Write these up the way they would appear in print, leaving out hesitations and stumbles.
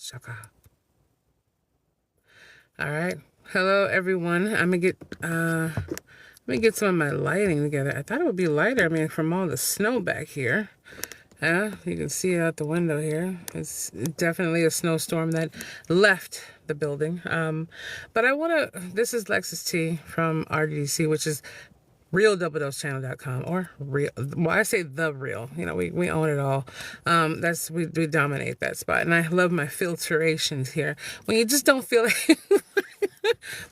Shaka. All right. Hello, everyone. Let me get some of my lighting together. I thought it would be lighter. I mean, from all the snow back here. Yeah, you can see it out the window here. It's definitely a snowstorm that left the building. But this is Lexus T from RDC, which is realdoubledosechannel.com or real. Well, I say the real. You know, we own it all. We dominate that spot, and I love my filtrations here. When you just don't feel like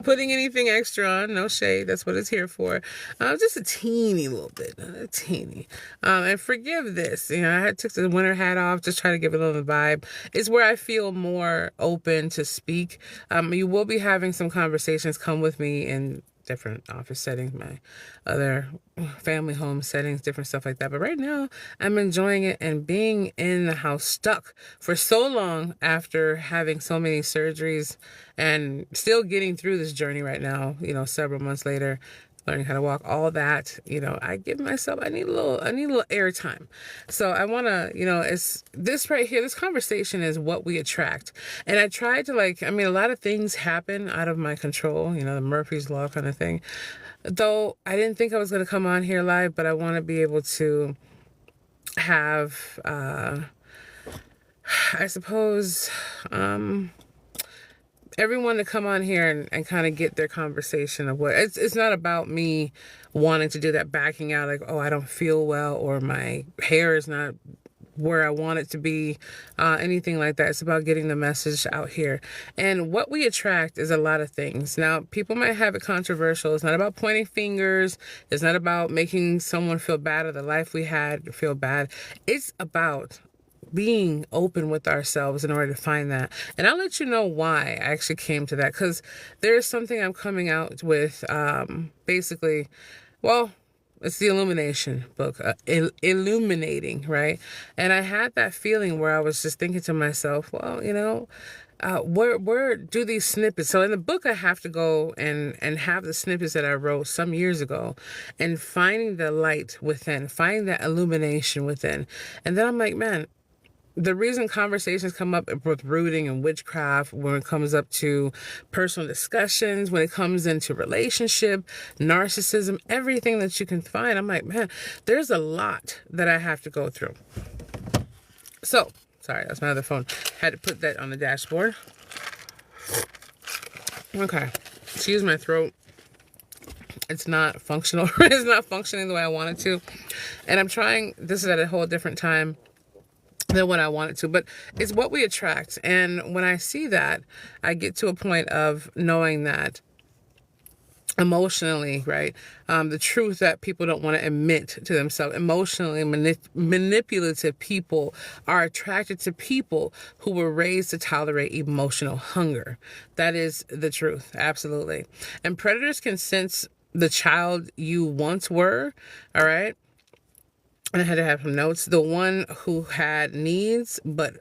putting anything extra on, no shade. That's what it's here for. Just a teeny little bit, a teeny. And forgive this. You know, I took the winter hat off, just trying to give it a little vibe. It's where I feel more open to speak. You will be having some conversations. Come with me in different office settings, my other family home settings, different stuff like that. But right now, I'm enjoying it and being in the house stuck for so long after having so many surgeries and still getting through this journey right now, you know, several months later, learning how to walk, all that, you know, I need a little airtime. So I want to, you know, it's this right here, this conversation is what we attract. And I tried to a lot of things happen out of my control, you know, the Murphy's Law kind of thing. Though I didn't think I was going to come on here live, but I want to be able to have, I suppose, everyone to come on here and kind of get their conversation of what it's not about me wanting to do that backing out like, oh, I don't feel well or my hair is not where I want it to be, anything like that. It's about getting the message out here. And what we attract is a lot of things. Now, people might have it controversial. It's not about pointing fingers. It's not about making someone feel bad or the life we had feel bad. It's about being open with ourselves in order to find that. And I'll let you know why I actually came to that, because there's something I'm coming out with, basically, well, it's the Illumination book, illuminating, right? And I had that feeling where I was just thinking to myself, well, you know, where do these snippets? So in the book, I have to go and have the snippets that I wrote some years ago and finding the light within, finding that illumination within. And then I'm like, man, the reason conversations come up with rooting and witchcraft, when it comes up to personal discussions, when it comes into relationship, narcissism, everything that you can find, I'm like, man, there's a lot that I have to go through. So, sorry, that's my other phone. Had to put that on the dashboard. Okay, excuse my throat. It's not functional. It's not functioning the way I want it to. And I'm trying, this is at a whole different time than what I want it to, but it's what we attract. And when I see that, I get to a point of knowing that emotionally, right, the truth that people don't want to admit to themselves, emotionally manipulative people are attracted to people who were raised to tolerate emotional hunger. That is the truth, absolutely. And predators can sense the child you once were, all right? I had to have some notes. The one who had needs, but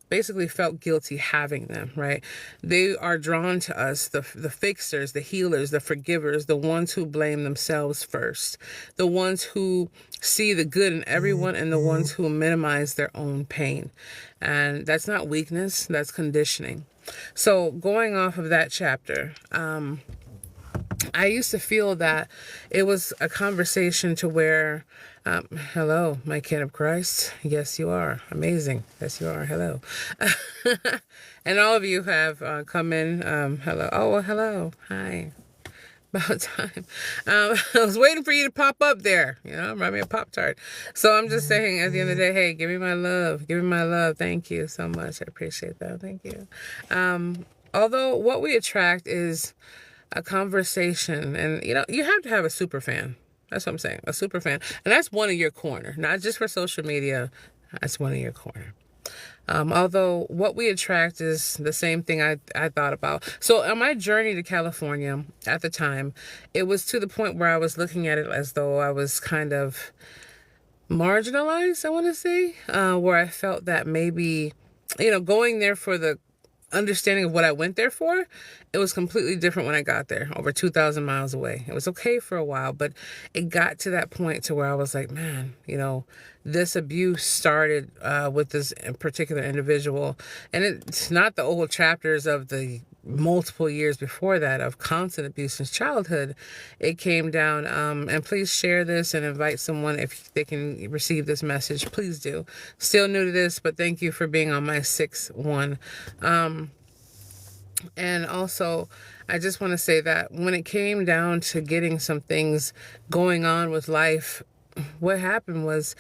basically felt guilty having them, right? They are drawn to us, the fixers, the healers, the forgivers, the ones who blame themselves first, the ones who see the good in everyone, and the ones who minimize their own pain. And that's not weakness, that's conditioning. So going off of that chapter, I used to feel that it was a conversation to where, hello, my kid of Christ. Yes, you are. Amazing. Yes, you are. Hello. And all of you have come in. Hello. Oh, well, hello. Hi. About time. I was waiting for you to pop up there. You know, remind me of Pop-Tart. So I'm just saying at the end of the day, hey, give me my love. Give me my love. Thank you so much. I appreciate that. Thank you. Although what we attract is a conversation, and you know, you have to have a super fan. That's what I'm saying, a super fan, and that's one in your corner, not just for social media. That's one in your corner. Although what we attract is the same thing I thought about. So on my journey to California at the time, it was to the point where I was looking at it as though I was kind of marginalized, I want to say, where I felt that maybe, you know, going there for the understanding of what I went there for, it was completely different when I got there, over 2,000 miles away. It was okay for a while, but it got to that point to where I was like, man, this abuse started with this particular individual. And it's not the old chapters of the multiple years before that of constant abuse since childhood. It came down, and please share this and invite someone if they can receive this message. Please do. Still new to this, but thank you for being on my 6-1. And also, I just want to say that when it came down to getting some things going on with life, what happened was,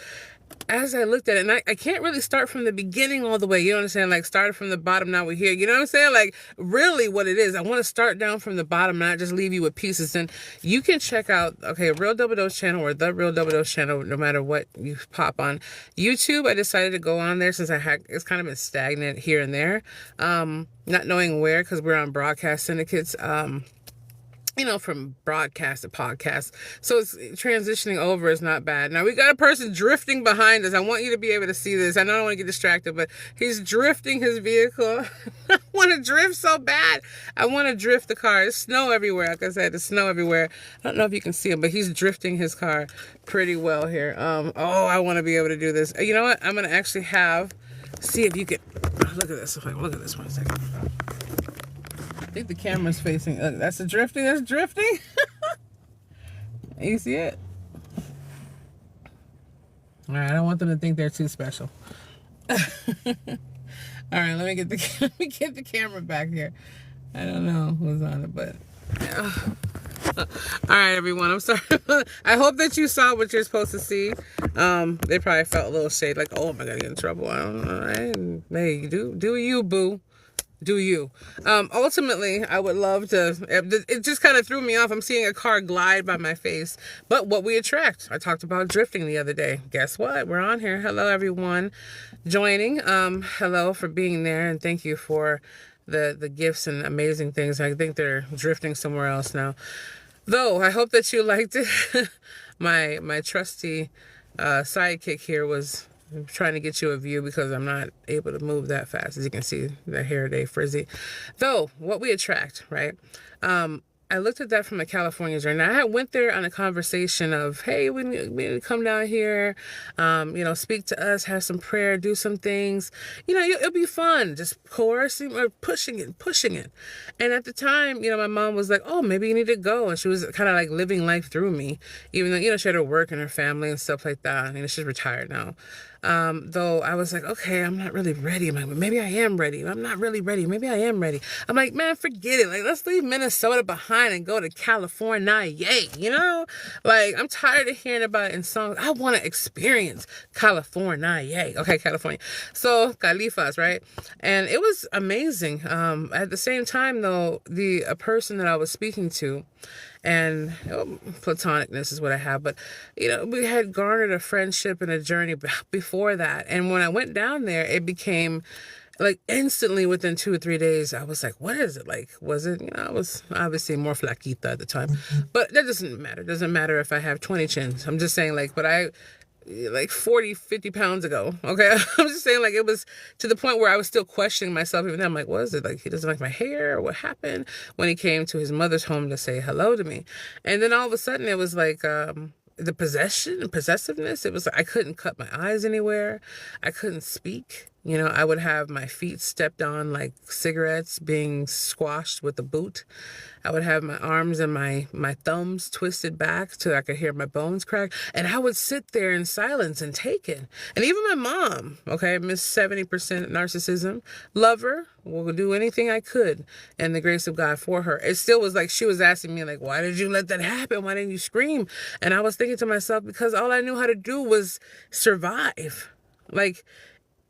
as I looked at it, and I can't really start from the beginning all the way, you know what I'm saying? Like, started from the bottom, now we're here, you know what I'm saying? Like, really what it is, I want to start down from the bottom, not just leave you with pieces. And you can check out, Real Double Dose channel or the Real Double Dose channel, no matter what you pop on YouTube. I decided to go on there since it's kind of been stagnant here and there, not knowing where, because we're on broadcast syndicates, from broadcast to podcast. So it's transitioning over is not bad. Now we got a person drifting behind us. I want you to be able to see this. I know I don't want to get distracted, but he's drifting his vehicle. I want to drift so bad. I want to drift the car. There's snow everywhere. Like I said, there's snow everywhere. I don't know if you can see him, but he's drifting his car pretty well here. I want to be able to do this. You know what? I'm going to actually see if you can, look at this. Look at this 1 second. I think the camera's facing, that's the drifting, You see it? All right, I don't want them to think they're too special. All right, let me get the camera back here. I don't know who's on it, but yeah. All right, everyone, I'm sorry. I hope that you saw what you're supposed to see. They probably felt a little shade, like, oh, am I gonna get in trouble? I don't know. Right? Hey, do you, boo. Do you? Ultimately, I would love to, it just kind of threw me off. I'm seeing a car glide by my face, but what we attract. I talked about drifting the other day. Guess what? We're on here. Hello, everyone joining. Hello for being there, and thank you for the gifts and amazing things. I think they're drifting somewhere else now. Though, I hope that you liked it. My trusty sidekick here was trying to get you a view because I'm not able to move that fast. As you can see, the hair day frizzy. Though, what we attract, right? I looked at that from a California journey. I went there on a conversation of, hey, we need to come down here, speak to us, have some prayer, do some things. It'll be fun. Just coercing or pushing it. And at the time, my mom was like, oh, maybe you need to go. And she was kind of like living life through me, even though, she had her work and her family and stuff like that. She's retired now. Though I was like, okay, I'm not really ready. I'm like, maybe I am ready. I'm not really ready. Maybe I am ready. I'm like, man, forget it. Like, let's leave Minnesota behind and go to California. Yay. Like, I'm tired of hearing about it in songs. I want to experience California. Yay. Okay, California. So, Califas, right? And it was amazing. At the same time, though, a person that I was speaking to, and platonicness is what I have, but we had garnered a friendship and a journey before that. And when I went down there, it became like instantly within 2 or 3 days, I was like, what is it like? Was it, I was obviously more flaquita at the time, but that doesn't matter. It doesn't matter if I have 20 chins. I'm just saying, like 40, 50 pounds ago. Okay. I'm just saying, like, it was to the point where I was still questioning myself. Even then, I'm like, what is it? Like, he doesn't like my hair, or what happened, when he came to his mother's home to say hello to me. And then all of a sudden it was like, the possession and possessiveness. It was like, I couldn't cut my eyes anywhere. I couldn't speak. I would have my feet stepped on like cigarettes being squashed with a boot. I would have my arms and my thumbs twisted back so I could hear my bones crack. And I would sit there in silence and take it. And even my mom, okay, Miss 70% narcissism, love her, will do anything I could in the grace of God for her. It still was like she was asking me, like, why did you let that happen? Why didn't you scream? And I was thinking to myself, because all I knew how to do was survive.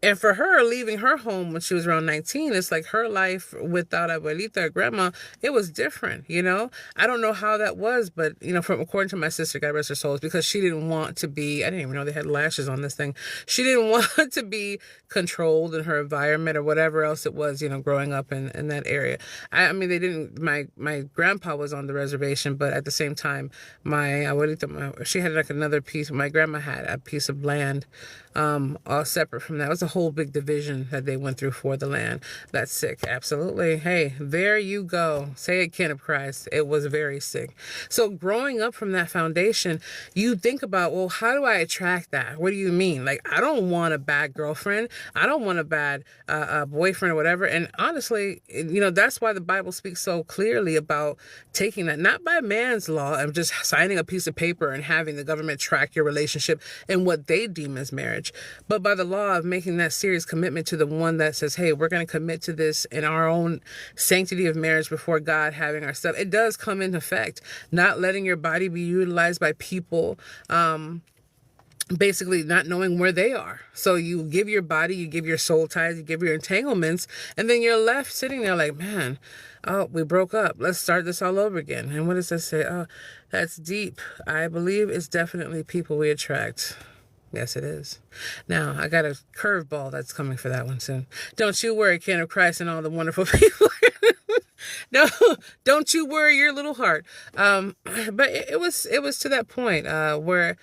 And for her, leaving her home when she was around 19, it's like her life without abuelita or grandma, it was different, I don't know how that was, but, according to my sister, God rest her soul, it's because she didn't want to be, I didn't even know they had lashes on this thing. She didn't want to be controlled in her environment or whatever else it was, growing up in that area. I mean, they didn't, my grandpa was on the reservation, but at the same time, my abuelita, she had like another piece, my grandma had a piece of land all separate from that. It was a whole big division that they went through for the land. That's sick. Absolutely. Hey, there you go. Say it, King of Christ. It was very sick. So growing up from that foundation, you think about, well, how do I attract that? What do you mean? Like, I don't want a bad girlfriend. I don't want a bad boyfriend or whatever. And honestly, that's why the Bible speaks so clearly about taking that, not by man's law and just signing a piece of paper and having the government track your relationship and what they deem as marriage, but by the law of making that serious commitment to the one that says, hey, we're going to commit to this in our own sanctity of marriage before God, having our stuff. It does come into effect, not letting your body be utilized by people, basically not knowing where they are. So you give your body, you give your soul ties, you give your entanglements, and then you're left sitting there like, man, oh, we broke up. Let's start this all over again. And what does that say? Oh, that's deep. I believe it's definitely people we attract. Yes, it is. Now, I got a curveball that's coming for that one soon. Don't you worry, King of Christ and all the wonderful people. No, don't you worry your little heart. But it was to that point where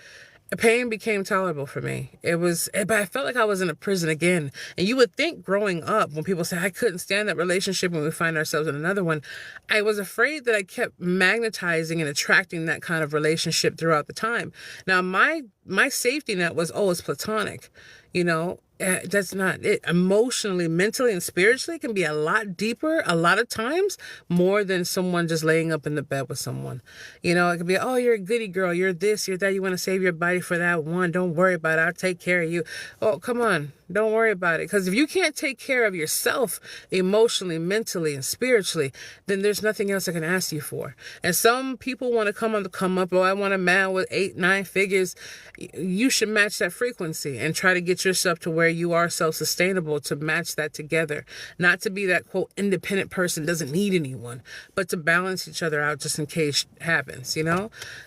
pain became tolerable for me. But I felt like I was in a prison again. And you would think growing up, when people say, I couldn't stand that relationship when we find ourselves in another one, I was afraid that I kept magnetizing and attracting that kind of relationship throughout the time. Now, my safety net was, it's platonic. That's not it. Emotionally, mentally, and spiritually can be a lot deeper, a lot of times, more than someone just laying up in the bed with someone. It could be, oh, you're a goody girl, you're this, you're that, you want to save your body for that one, don't worry about it, I'll take care of you. Oh, come on, don't worry about it. Because if you can't take care of yourself emotionally, mentally, and spiritually, then there's nothing else I can ask you for. And some people want to come up, I want a man with 8-9 figures. You should match that frequency and try to get yourself to where you are self-sustainable, to match that together. Not to be that, quote, independent person, doesn't need anyone, but to balance each other out just in case it happens,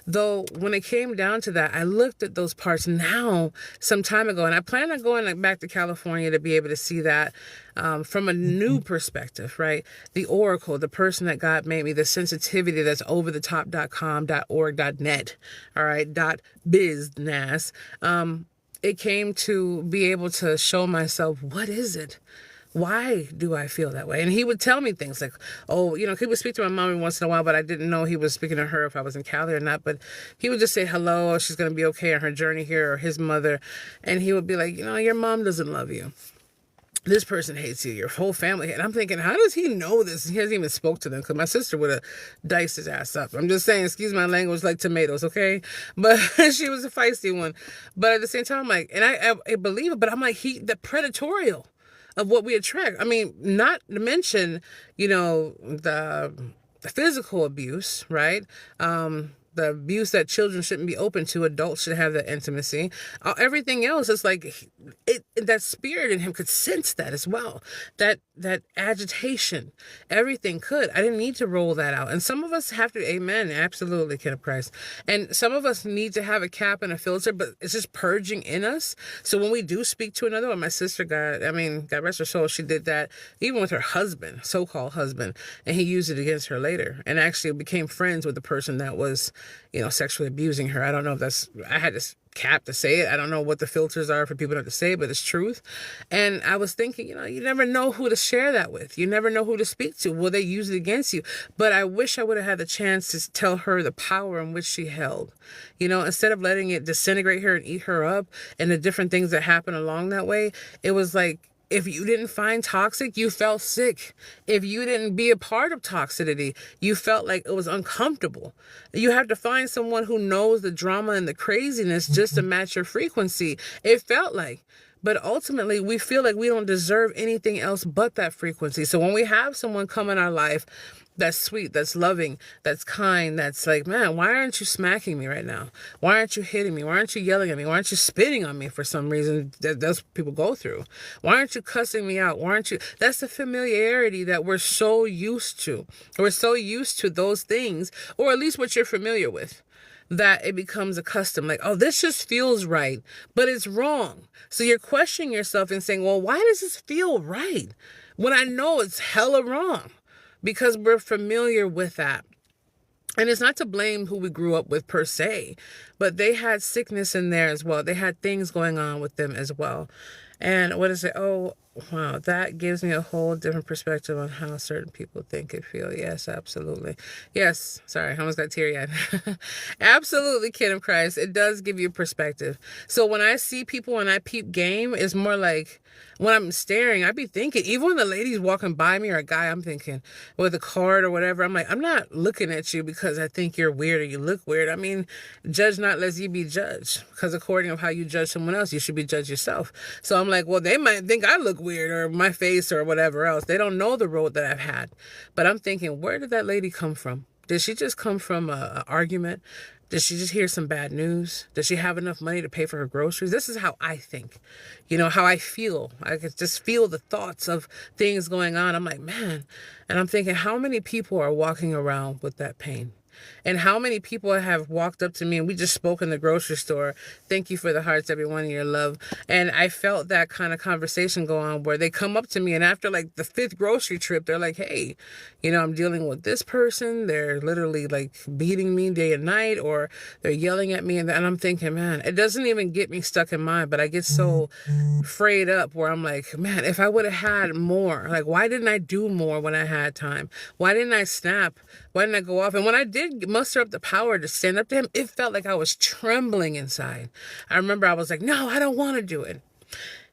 Though when it came down to that, I looked at those parts now some time ago, and I plan on going back to California to be able to see that from a new perspective, right? The oracle, the person that God made me, the sensitivity that's overthetop.com, .org, .net, all right, .biz, it came to be able to show myself, what is it? Why do I feel that way? And he would tell me things like, he would speak to my mom every once in a while, but I didn't know he was speaking to her if I was in Cali or not. But he would just say hello, she's going to be okay on her journey here, or his mother. And he would be like, your mom doesn't love you. This person hates you, your whole family. And I'm thinking, how does he know this? He hasn't even spoke to them, because my sister would have diced his ass up. I'm just saying, excuse my language, like tomatoes, okay? But she was a feisty one. But at the same time, I'm like, and I believe it, but I'm like, the predatorial of what we attract. I mean, not to mention, the physical abuse, right? The abuse that children shouldn't be open to, adults should have that intimacy. Everything else is like, that spirit in him could sense that as well. That agitation, everything could. I didn't need to roll that out. And some of us have to, amen, absolutely, King of Christ. And some of us need to have a cap and a filter, but it's just purging in us. So when we do speak to another one, my sister God rest her soul, she did that even with her husband, so-called husband, and he used it against her later, and actually became friends with the person that was, sexually abusing her. I don't know if I had this cap to say it. I don't know what the filters are for people not to say, but it's truth. And I was thinking, you never know who to share that with. You never know who to speak to. Will they use it against you? But I wish I would have had the chance to tell her the power in which she held, instead of letting it disintegrate her and eat her up, and the different things that happen along that way. It was like, if you didn't find toxic, you felt sick. If you didn't be a part of toxicity, you felt like it was uncomfortable. You have to find someone who knows the drama and the craziness just to match your frequency. It felt like. But ultimately, we feel like we don't deserve anything else but that frequency. So when we have someone come in our life that's sweet, that's loving, that's kind, that's like, man, why aren't you smacking me right now? Why aren't you hitting me? Why aren't you yelling at me? Why aren't you spitting on me for some reason? That's what people go through. Why aren't you cussing me out? Why aren't you? That's the familiarity that we're so used to. We're so used to those things, or at least what you're familiar with, that it becomes a custom. Like, oh, this just feels right, but it's wrong. So you're questioning yourself and saying, well, why does this feel right when I know it's hella wrong? Because we're familiar with that. And it's not to blame who we grew up with per se, but they had sickness in there as well. They had things going on with them as well. And what is it? Oh, wow. That gives me a whole different perspective on how certain people think and feel. Yes, absolutely. Yes. Sorry, I almost got teary-eyed. Absolutely, kid of Christ. It does give you perspective. So when I see people and I peep game, it's more like when I'm staring, I be thinking, even when the lady's walking by me or a guy, I'm thinking with a card or whatever, I'm like, I'm not looking at you because I think you're weird or you look weird. I mean, judge not lest ye be judged, because according to how you judge someone else, you should be judged yourself. So I'm like, well, they might think I look weird or my face or whatever else. They don't know the road that I've had. But I'm thinking, where did that lady come from? Did she just come from an argument? Did she just hear some bad news? Does she have enough money to pay for her groceries? This is how I think, how I feel. I could just feel the thoughts of things going on. I'm like, man. And I'm thinking, how many people are walking around with that pain? And how many people have walked up to me and we just spoke in the grocery store. Thank you for the hearts, everyone, in your love. And I felt that kind of conversation go on where they come up to me and after like the 5th grocery trip, they're like, hey, I'm dealing with this person. They're literally like beating me day and night, or they're yelling at me. And I'm thinking, man, it doesn't even get me stuck in mind, but I get so frayed up where I'm like, man, if I would have had more, like, why didn't I do more when I had time? Why didn't I snap? Why didn't I go off? And when I did muster up the power to stand up to him, it felt like I was trembling inside. I remember I was like, no, I don't want to do it.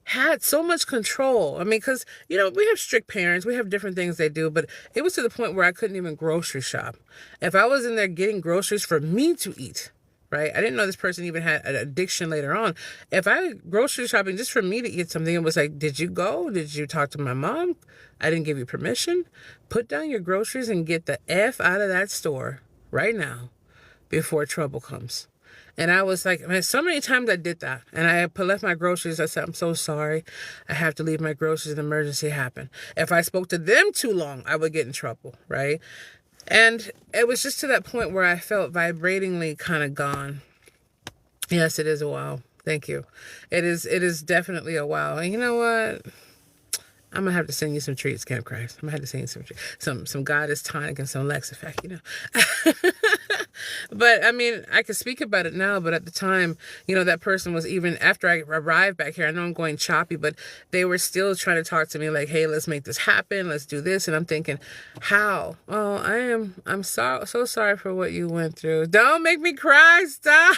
Had so much control. I mean, because, we have strict parents. We have different things they do. But it was to the point where I couldn't even grocery shop. If I was in there getting groceries for me to eat, right? I didn't know this person even had an addiction later on. If I grocery shopping just for me to eat something, it was like, did you go? Did you talk to my mom? I didn't give you permission. Put down your groceries and get the F out of that store right now before trouble comes. And I was like, man, so many times I did that. And I left my groceries. I said, I'm so sorry. I have to leave my groceries. An emergency happened. If I spoke to them too long, I would get in trouble, right? And it was just to that point where I felt vibratingly kind of gone. Yes, it is a wow. Thank you. It is definitely a wow. And you know what? I'm gonna have to send you some treats, Camp Christ. I'm gonna have to send you some treats. Some Goddess tonic and some Lex Affect, But I mean, I can speak about it now, but at the time, that person was, even after I arrived back here, I know I'm going choppy, but they were still trying to talk to me like, hey, let's make this happen. Let's do this. And I'm thinking, how? Oh, I'm so sorry for what you went through. Don't make me cry. Stop.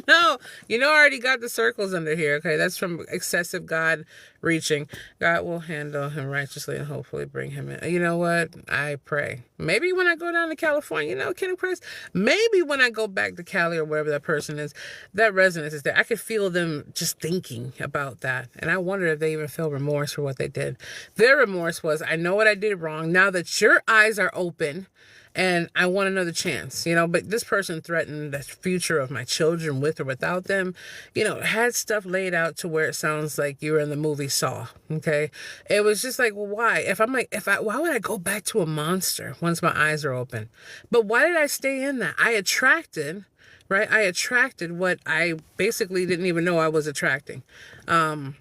No, I already got the circles under here. Okay. That's from excessive God reaching. God will handle him righteously and hopefully bring him in. You know what? I pray. Maybe when I go down to California, Ken Christ, maybe when I go back to Cali or wherever that person is, that resonance is there. I could feel them just thinking about that. And I wonder if they even feel remorse for what they did. Their remorse was, I know what I did wrong. Now that your eyes are open, and I want another chance, but this person threatened the future of my children with or without them, had stuff laid out to where it sounds like you were in the movie Saw. Okay. It was just like, well, why? Why would I go back to a monster once my eyes are open? But why did I stay in that? I attracted what I basically didn't even know I was attracting. And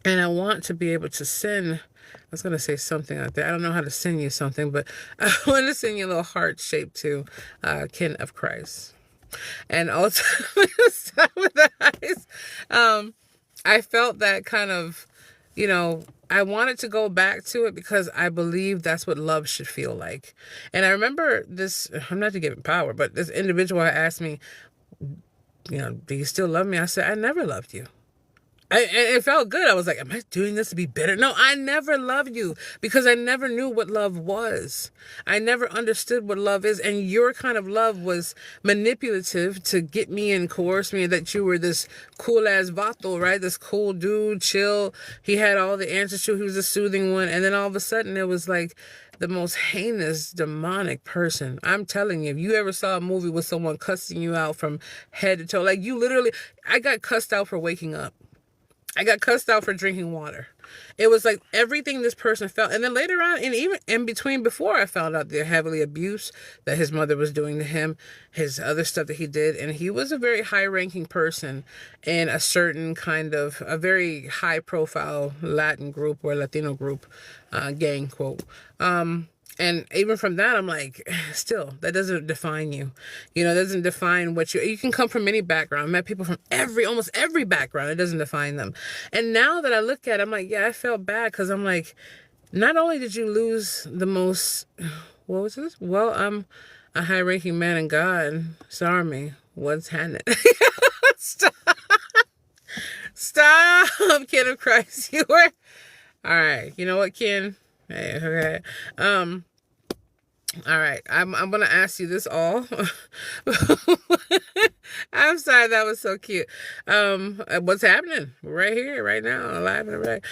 I want to be able to send, I was going to say something out there. I don't know how to send you something, but I want to send you a little heart shape to Kin of Christ. And also, with the eyes, I felt that kind of, I wanted to go back to it because I believe that's what love should feel like. And I remember this, I'm not to give it power, but this individual asked me, do you still love me? I said, I never loved you. And it felt good. I was like, am I doing this to be bitter? No, I never loved you because I never knew what love was. I never understood what love is. And your kind of love was manipulative to get me and coerce me that you were this cool ass vato, right? This cool dude, chill. He had all the answers to, he was a soothing one. And then all of a sudden it was like the most heinous, demonic person. I'm telling you, if you ever saw a movie with someone cussing you out from head to toe, like you literally, I got cussed out for waking up. I got cussed out for drinking water. It was like everything this person felt. And then later on, and even in between, before I found out the heavily abuse that his mother was doing to him, his other stuff that he did. And he was a very high-ranking person in a certain kind of, a very high-profile Latin group or Latino group, gang, quote. And even from that, I'm like, still, that doesn't define you. You know, it doesn't define what you can come from any background. I met people from almost every background. It doesn't define them. And now that I look at it, I'm like, yeah, I felt bad because I'm like, not only did you lose the most, what was this? Well, I'm a high ranking man in God. Sorry, what's happening? Stop. Stop, Ken of Christ. You were, all right. You know what, Ken? Hey, okay. All right. I'm gonna ask you this all. I'm sorry, that was so cute. What's happening right here, right now, alive and right?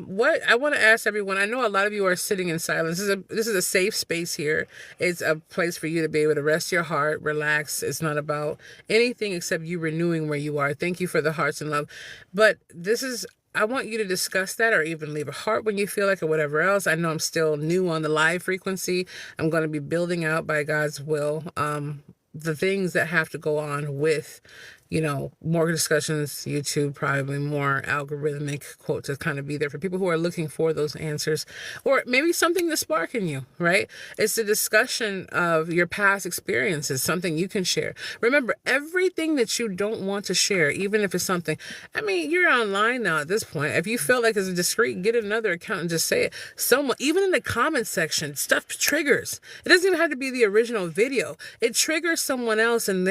What I want to ask everyone. I know a lot of you are sitting in silence. This is a safe space here. It's a place for you to be able to rest your heart, relax. It's not about anything except you renewing where you are. Thank you for the hearts and love. But I want you to discuss that or even leave a heart when you feel like or whatever else. I know I'm still new on the live frequency. I'm going to be building out by God's will the things that have to go on with, you know, more discussions, YouTube, probably more algorithmic quote to kind of be there for people who are looking for those answers, or maybe something to spark in you, right? It's a discussion of your past experiences, something you can share. Remember, everything that you don't want to share, even if it's something, I mean, you're online now at this point. If you feel like it's discreet, get another account and just say it. Someone, even in the comment section, stuff triggers. It doesn't even have to be the original video. It triggers someone else, and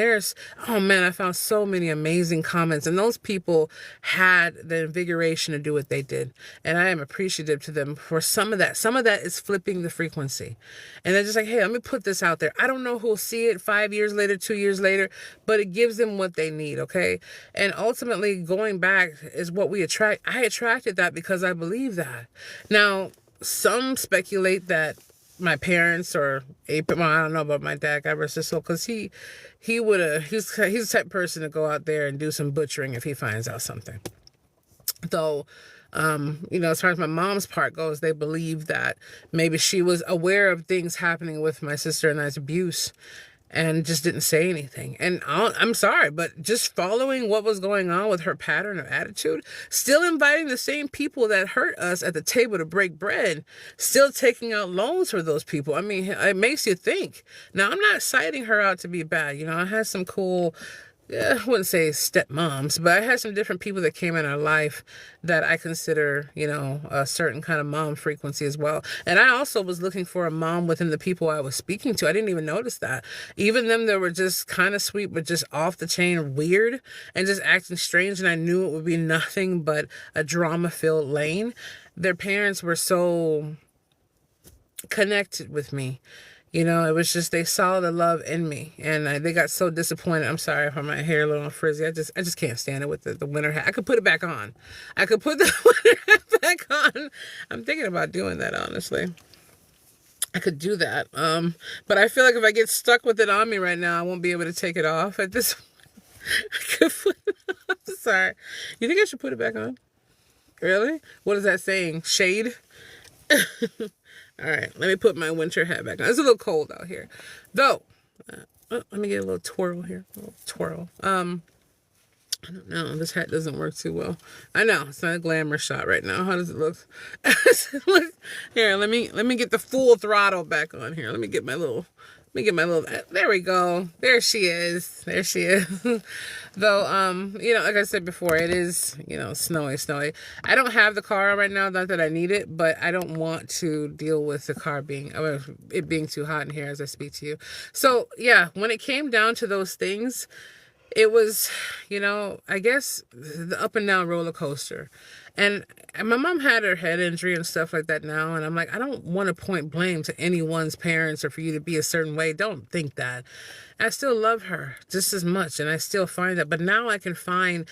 oh man, I found so many amazing comments, and those people had the invigoration to do what they did, and I am appreciative to them for some of that. Some of that is flipping the frequency, and they're just like, hey, let me put this out there. I don't know who'll see it 5 years later, 2 years later, but it gives them what they need. Okay. And ultimately going back is what we attract. I attracted that because I believe that. Now, some speculate that my parents well, I don't know about my dad, God rest his soul, because he's the type of person to go out there and do some butchering if he finds out something. Though, you know, as far as my mom's part goes, they believe that maybe she was aware of things happening with my sister and I's abuse and just didn't say anything. And I'm sorry, but just following what was going on with her pattern of attitude, still inviting the same people that hurt us at the table to break bread, still taking out loans for those people. I mean, it makes you think. Now, I'm not citing her out to be bad. You know, I had some cool, I wouldn't say stepmoms, but I had some different people that came in our life that I consider, you know, a certain kind of mom frequency as well. And I also was looking for a mom within the people I was speaking to. I didn't even notice that. Even them that were just kind of sweet, but just off the chain weird and just acting strange. And I knew it would be nothing but a drama-filled lane. Their parents were so connected with me. You know, it was just, they saw the love in me, and they got so disappointed. I'm sorry for my hair a little frizzy. I just can't stand it with the winter hat. I could put it back on. I could put the winter hat back on. I'm thinking about doing that, honestly. I could do that. But I feel like if I get stuck with it on me right now, I won't be able to take it off at this point. I could put it on. Sorry. You think I should put it back on? Really? What is that saying? Shade? All right, let me put my winter hat back on. It's a little cold out here. Though, let me get a little twirl here. A little twirl. I don't know. This hat doesn't work too well. I know. It's not a glamour shot right now. How does it look? Here, let me get the full throttle back on here. Let me get my little, there we go. There she is. Though, you know, like I said before, it is, you know, snowy. I don't have the car right now, not that I need it, but I don't want to deal with the car it being too hot in here as I speak to you. So yeah, when it came down to those things, it was, you know, I guess the up and down roller coaster. And my mom had her head injury and stuff like that now. And I'm like, I don't want to point blame to anyone's parents or for you to be a certain way. Don't think that. I still love her just as much. And I still find that. But now I can find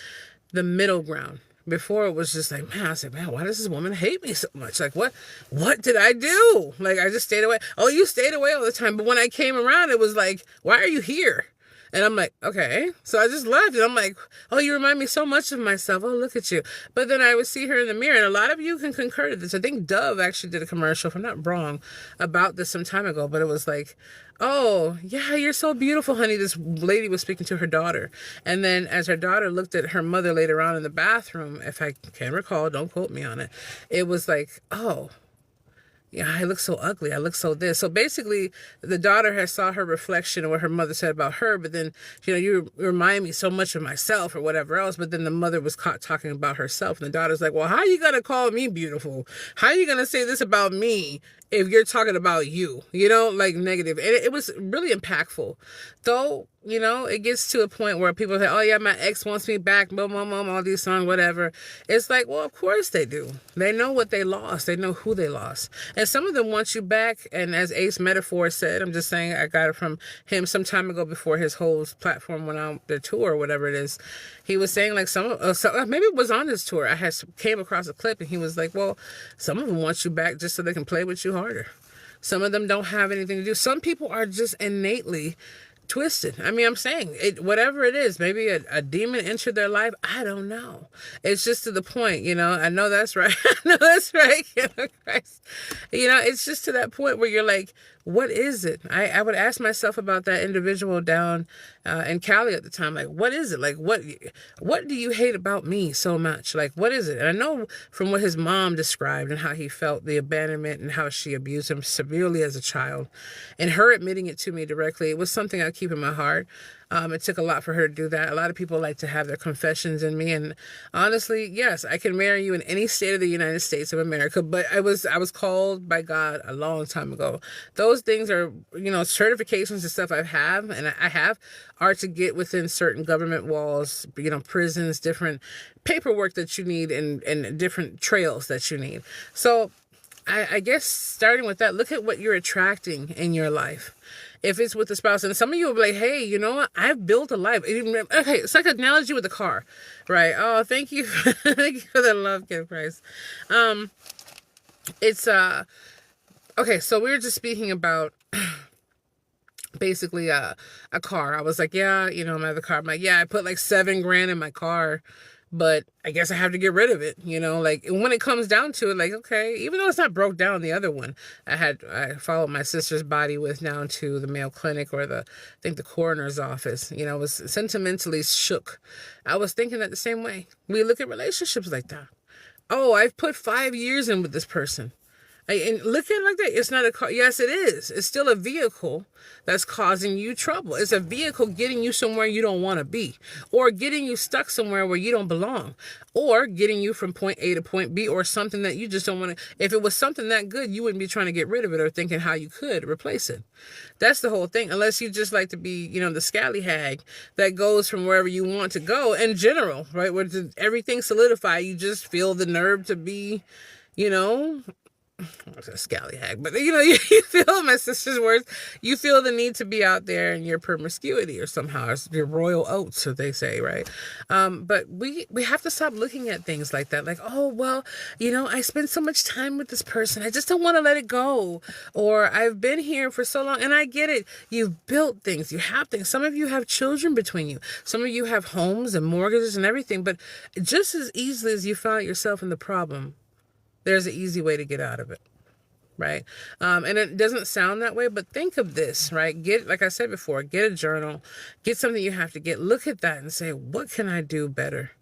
the middle ground. Before it was just like, man, I said, man, why does this woman hate me so much? Like, what did I do? Like, I just stayed away. Oh, you stayed away all the time. But when I came around, it was like, why are you here? And I'm like, okay. So I just left. And I'm like, oh, you remind me so much of myself. Oh, look at you. But then I would see her in the mirror. And a lot of you can concur to this. I think Dove actually did a commercial, if I'm not wrong, about this some time ago. But it was like, oh, yeah, you're so beautiful, honey. This lady was speaking to her daughter. And then as her daughter looked at her mother later on in the bathroom, if I can recall, don't quote me on it, it was like, oh, Yeah, I look so ugly. I look so this. So basically, the daughter has saw her reflection of what her mother said about her, but then, you remind me so much of myself or whatever else. But then the mother was caught talking about herself, and the daughter's like, well, how are you going to call me beautiful? How are you going to say this about me if you're talking about you? Like negative. And it was really impactful. Though, it gets to a point where people say, oh, yeah, my ex wants me back, boom, boom, boom, all these songs, whatever. It's like, well, of course they do. They know what they lost. They know who they lost. And some of them want you back. And as Ace Metaphor said, I'm just saying, I got it from him some time ago before his whole platform went on the tour or whatever it is. He was saying like maybe it was on his tour. I came across a clip and he was like, well, some of them want you back just so they can play with you harder. Some of them don't have anything to do. Some people are just innately twisted. I mean, I'm saying it, whatever it is, maybe a demon entered their life. I don't know. It's just to the point, I know that's right. I know that's right. Christ. It's just to that point where you're like, what is it? I would ask myself about that individual down in Cali at the time. Like, what is it? Like, what do you hate about me so much? Like, what is it? And I know from what his mom described and how he felt the abandonment and how she abused him severely as a child, and her admitting it to me directly, it was something I keep in my heart. It took a lot for her to do that. A lot of people like to have their confessions in me. And honestly, yes, I can marry you in any state of the United States of America. But I was called by God a long time ago. Those things are, certifications and stuff I have are to get within certain government walls, prisons, different paperwork that you need and different trails that you need. So I guess starting with that, look at what you're attracting in your life. If it's with a spouse, and some of you will be like, hey, you know what? I've built a life. Okay, it's like an analogy with a car, right? Oh, thank you. Thank you for the love gift, Price. It's, okay, so we were just speaking about basically a car. I was like, yeah, I'm at the car. I'm like, yeah, I put like $7,000 in my car, but I guess I have to get rid of it, like when it comes down to it, like, okay, even though it's not broke down, the other one I followed my sister's body with down to the Mayo Clinic or I think the coroner's office, was sentimentally shook. I was thinking that the same way. We look at relationships like that. Oh, I've put 5 years in with this person. And look at it like that. It's not a car. Yes, it is. It's still a vehicle that's causing you trouble. It's a vehicle getting you somewhere you don't want to be, or getting you stuck somewhere where you don't belong, or getting you from point A to point B, or something that you just don't want to. If it was something that good, you wouldn't be trying to get rid of it or thinking how you could replace it. That's the whole thing. Unless you just like to be, the scally hag that goes from wherever you want to go in general, right? Where everything solidify, you just feel the nerve to be, it's a scally hag, but you feel, my sister's words, you feel the need to be out there in your promiscuity or somehow it's your royal oats, so they say, right? But we have to stop looking at things like that. Like, oh, well, I spent so much time with this person. I just don't want to let it go. Or I've been here for so long, and I get it. You've built things. You have things. Some of you have children between you. Some of you have homes and mortgages and everything. But just as easily as you found yourself in the problem, there's an easy way to get out of it, right? And it doesn't sound that way, but think of this, right? Like I said before, get a journal, get something you have to get, look at that and say, what can I do better?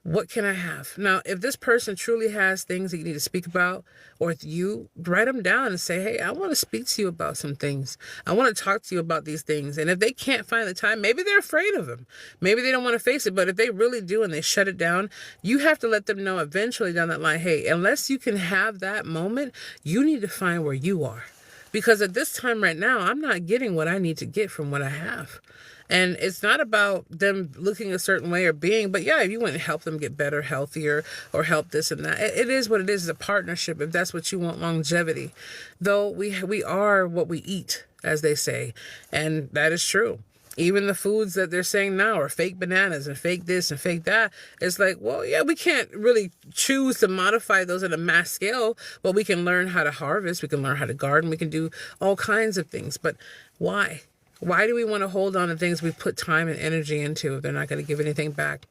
What can I have? Now, if this person truly has things that you need to speak about, or if you write them down and say, hey, I want to speak to you about some things. I want to talk to you about these things. And if they can't find the time, maybe they're afraid of them. Maybe they don't want to face it. But if they really do and they shut it down, you have to let them know eventually down that line, hey, unless you can have that moment, you need to find where you are. Because at this time right now, I'm not getting what I need to get from what I have. And it's not about them looking a certain way or being, but yeah, if you want to help them get better, healthier, or help this and that, it is what it is. It's a partnership if that's what you want, longevity. Though we are what we eat, as they say, and that is true. Even the foods that they're saying now are fake bananas and fake this and fake that. It's like, well, yeah, we can't really choose to modify those at a mass scale, but we can learn how to harvest. We can learn how to garden. We can do all kinds of things. But why? Why do we want to hold on to things we put time and energy into if they're not going to give anything back?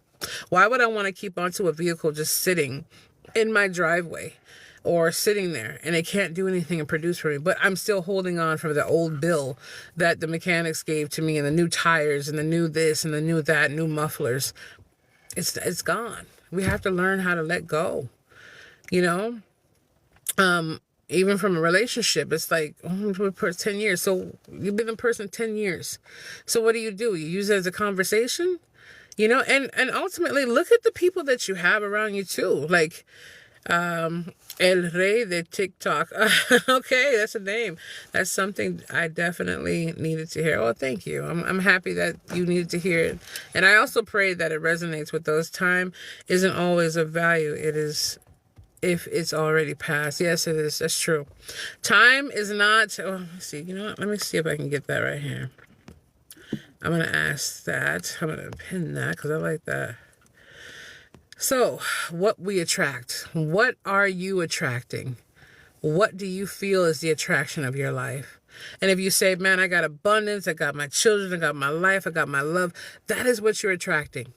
Why would I want to keep onto a vehicle just sitting in my driveway or sitting there and it can't do anything and produce for me, but I'm still holding on for the old bill that the mechanics gave to me and the new tires and the new this and the new that, new mufflers? It's gone. We have to learn how to let go, Even from a relationship, it's like, oh, for 10 years. So you've been a person 10 years. So what do? You use it as a conversation? And ultimately look at the people that you have around you too. Like, El Rey de TikTok. Okay, that's a name. That's something I definitely needed to hear. Oh, thank you. I'm happy that you needed to hear it. And I also pray that it resonates with those. Time isn't always of value. It is if it's already passed. Yes, it is. That's true. Time is not... Oh, let me see. You know what? Let me see if I can get that right here. I'm going to ask that. I'm going to pin that because I like that. So, what we attract. What are you attracting? What do you feel is the attraction of your life? And if you say, man, I got abundance, I got my children, I got my life, I got my love, that is what you're attracting.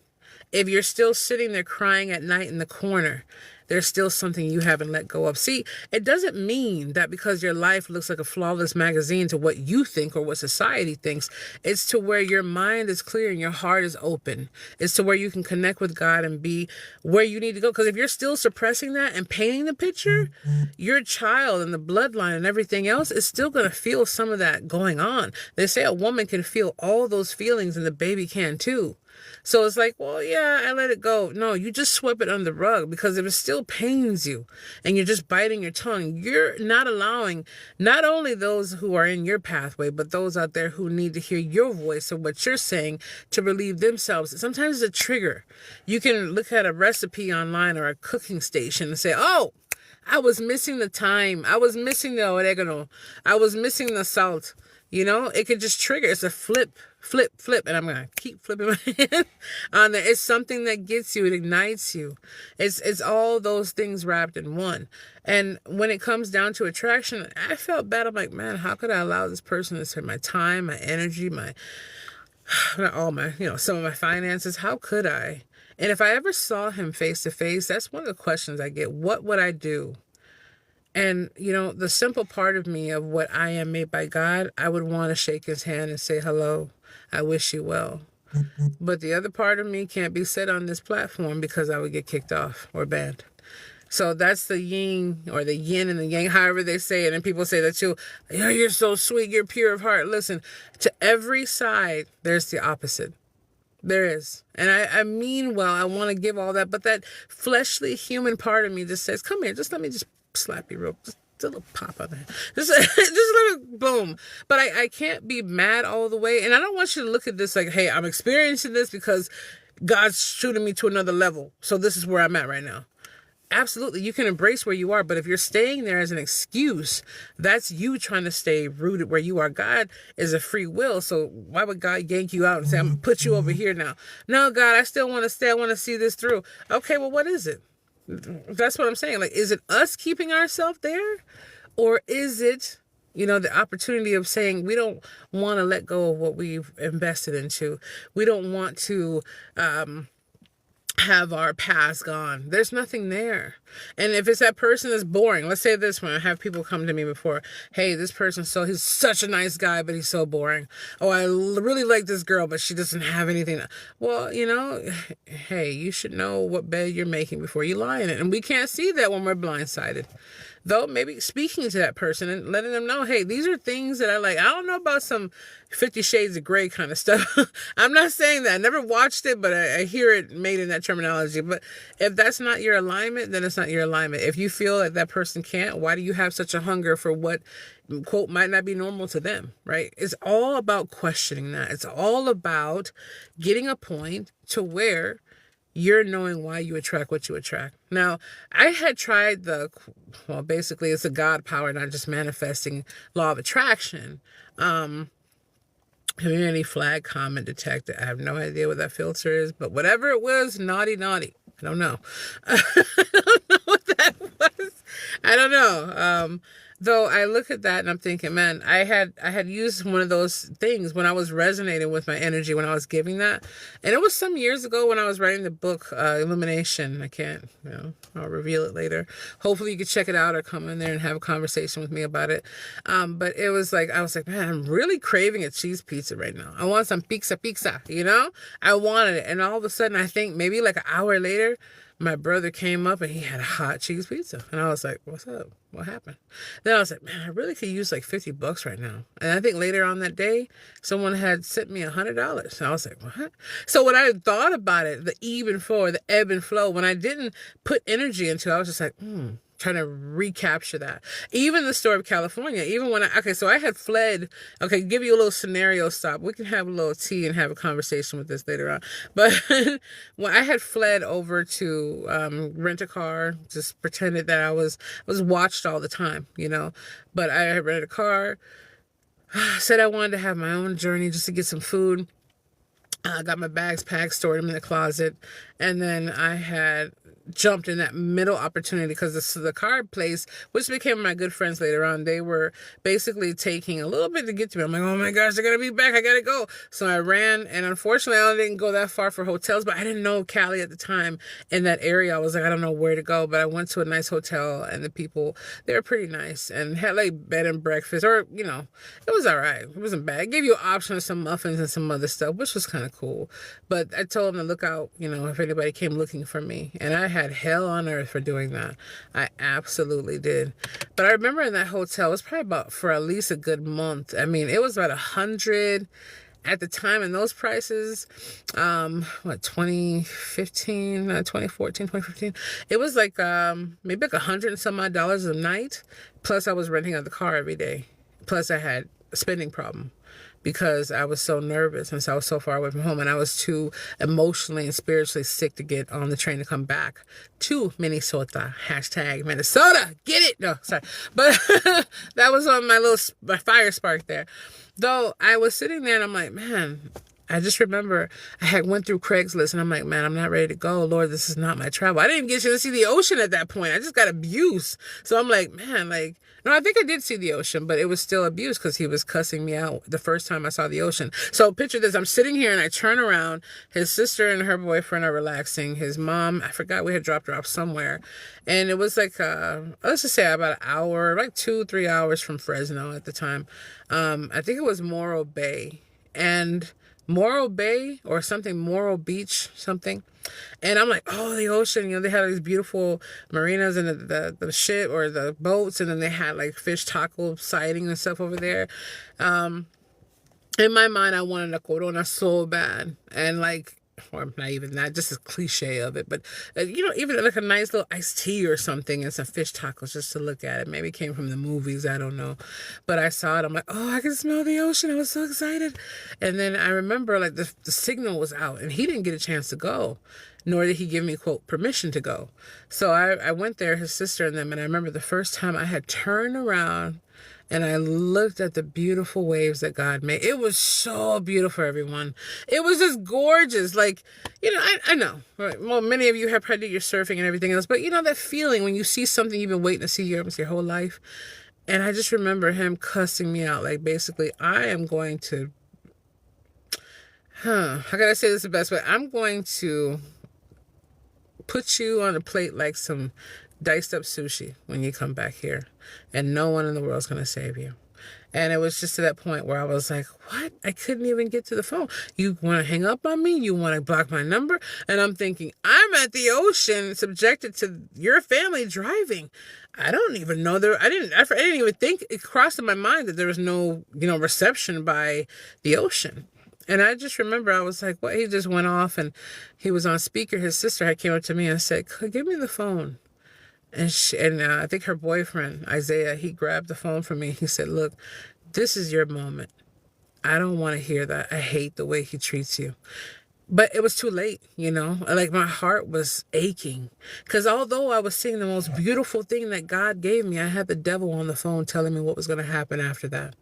If you're still sitting there crying at night in the corner, there's still something you haven't let go of. See, it doesn't mean that because your life looks like a flawless magazine to what you think or what society thinks. It's to where your mind is clear and your heart is open. It's to where you can connect with God and be where you need to go. Because if you're still suppressing that and painting the picture, your child and the bloodline and everything else is still going to feel some of that going on. They say a woman can feel all those feelings and the baby can too. So it's like, well, yeah, I let it go. No, you just sweep it under the rug, because if it still pains you and you're just biting your tongue, you're not allowing not only those who are in your pathway, but those out there who need to hear your voice and what you're saying to relieve themselves. Sometimes it's a trigger. You can look at a recipe online or a cooking station and say, oh, I was missing the thyme. I was missing the oregano. I was missing the salt. It could just trigger. It's a flip. And I'm going to keep flipping my hand on there. It's something that gets you. It ignites you. It's all those things wrapped in one. And when it comes down to attraction, I felt bad. I'm like, man, how could I allow this person to spend my time, my energy, not all my, some of my finances? How could I? And if I ever saw him face to face, that's one of the questions I get. What would I do? And, the simple part of me of what I am made by God, I would want to shake his hand and say, hello, I wish you well. But the other part of me can't be said on this platform because I would get kicked off or banned. So that's the yin or the yin and the yang, however they say it. And people say that too. Oh, you're so sweet. You're pure of heart. Listen, to every side, there's the opposite. There is. And I mean well. I want to give all that. But that fleshly human part of me just says, come here, just let me just slap you real, just a little pop on that. Just a little boom. But I can't be mad all the way. And I don't want you to look at this like, hey, I'm experiencing this because God's shooting me to another level. So this is where I'm at right now. Absolutely. You can embrace where you are. But if you're staying there as an excuse, that's you trying to stay rooted where you are. God is a free will. So why would God yank you out and say, I'm going to put you over here now? No, God, I still want to stay. I want to see this through. Okay, well, what is it? That's what I'm saying. Like, is it us keeping ourselves there? Or is it, the opportunity of saying we don't want to let go of what we've invested into? We don't want to have our past gone. There's nothing there. And if it's that person that's boring, let's say this one, I have people come to me before, hey, this person, he's such a nice guy, but he's so boring. Oh, I really like this girl, but she doesn't have anything. Well, hey, you should know what bed you're making before you lie in it. And we can't see that when we're blindsided. Though maybe speaking to that person and letting them know, hey, these are things that I like. I don't know about some 50 Shades of Grey kind of stuff. I'm not saying that. I never watched it, but I hear it made in that terminology. But if that's not your alignment, then it's not your alignment. If you feel like that person can't, why do you have such a hunger for what, quote, might not be normal to them, right? It's all about questioning that. It's all about getting a point to where you're knowing why you attract what you attract. Now, I had tried basically it's a God power, not just manifesting law of attraction. Community flag comment detected. I have no idea what that filter is, but whatever it was, naughty. I don't know. I don't know what that was. I don't know. Though I look at that and I'm thinking, man, I had used one of those things when I was resonating with my energy, when I was giving that. And it was some years ago when I was writing the book, Illumination. I can't, I'll reveal it later. Hopefully you can check it out or come in there and have a conversation with me about it. But it was like, I was like, man, I'm really craving a cheese pizza right now. I want some pizza, I wanted it. And all of a sudden, I think maybe like an hour later, my brother came up and he had a hot cheese pizza. And I was like, what's up? What happened? Then I was like, man, I really could use like $50 right now. And I think later on that day, someone had sent me $100. And I was like, what? So when I thought about it, the ebb and flow, when I didn't put energy into it, I was just like, trying to recapture that. Even the story of California, even when so I had fled, give you a little scenario stop. We can have a little tea and have a conversation with this later on. But when I had fled over to rent a car, just pretended that I was watched all the time, but I had rented a car, said I wanted to have my own journey just to get some food. I got my bags packed, stored them in the closet, and then I had jumped in that middle opportunity because the car place, which became my good friends later on, they were basically taking a little bit to get to me. I'm like, oh my gosh, they're gonna be back, I gotta go. So I ran, and unfortunately I didn't go that far for hotels, but I didn't know Cali at the time. In that area, I was like, I don't know where to go, but I went to a nice hotel, and the people, they were pretty nice and had like bed and breakfast, or it was all right. It wasn't bad. It gave you an option of some muffins and some other stuff, which was kind of cool. But I told them to look out, if anybody came looking for me, and I had hell on earth for doing that. I absolutely did. But I remember in that hotel, it was probably about for at least a good month. I mean, it was about 100 at the time, and those prices, 2015, 2014, 2015, it was like maybe like $100 and some odd dollars a night. Plus I was renting out the car every day. Plus I had a spending problem, because I was so nervous and so I was so far away from home, and I was too emotionally and spiritually sick to get on the train to come back to Minnesota. # Minnesota. Get it? No, sorry. But that was on my fire spark there. Though I was sitting there and I'm like, man, I just remember I had went through Craigslist and I'm like, man, I'm not ready to go. Lord, this is not my travel. I didn't get to see the ocean at that point. I just got abuse. So I'm like, man, no, I think I did see the ocean, but it was still abuse because he was cussing me out the first time I saw the ocean. So picture this. I'm sitting here and I turn around. His sister and her boyfriend are relaxing. His mom, I forgot, we had dropped her off somewhere. And it was like, let's just say about an hour, like 2-3 hours from Fresno at the time. I think it was Morro Bay. And Morro Bay or something, Morro Beach, something. And I'm like, oh, the ocean, they had these beautiful marinas and the ship or the boats. And then they had like fish taco sighting and stuff over there. In my mind, I wanted a Corona so bad. And or not even that, just a cliche of it. But, even like a nice little iced tea or something and some fish tacos just to look at it. Maybe it came from the movies, I don't know. But I saw it, I'm like, oh, I can smell the ocean. I was so excited. And then I remember the signal was out and he didn't get a chance to go, nor did he give me, quote, permission to go. So I went there, his sister and them, and I remember the first time I had turned around and I looked at the beautiful waves that God made. It was so beautiful, everyone. It was just gorgeous. I know. Well, many of you have probably did your surfing and everything else. But that feeling when you see something you've been waiting to see your whole life. And I just remember him cussing me out. Basically, I am going to... how can I say this the best way? I'm going to put you on a plate like some diced up sushi when you come back here, and no one in the world is going to save you. And it was just to that point where I was like, what? I couldn't even get to the phone. You want to hang up on me? You want to block my number? And I'm thinking, I'm at the ocean subjected to your family driving. I don't even know I didn't even think it crossed in my mind that there was no, reception by the ocean. And I just remember I was like, what? He just went off and he was on speaker. His sister had came up to me and said, give me the phone. And I think her boyfriend, Isaiah, he grabbed the phone from me. He said, look, this is your moment. I don't want to hear that. I hate the way he treats you. But it was too late, my heart was aching. Because although I was seeing the most beautiful thing that God gave me, I had the devil on the phone telling me what was going to happen after that.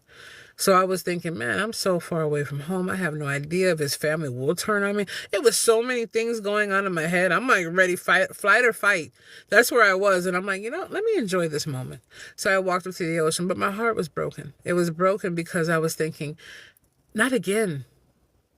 So I was thinking, man, I'm so far away from home. I have no idea if his family will turn on me. It was so many things going on in my head. I'm ready, flight or fight. That's where I was. And I'm like, let me enjoy this moment. So I walked up to the ocean, but my heart was broken. It was broken because I was thinking, not again,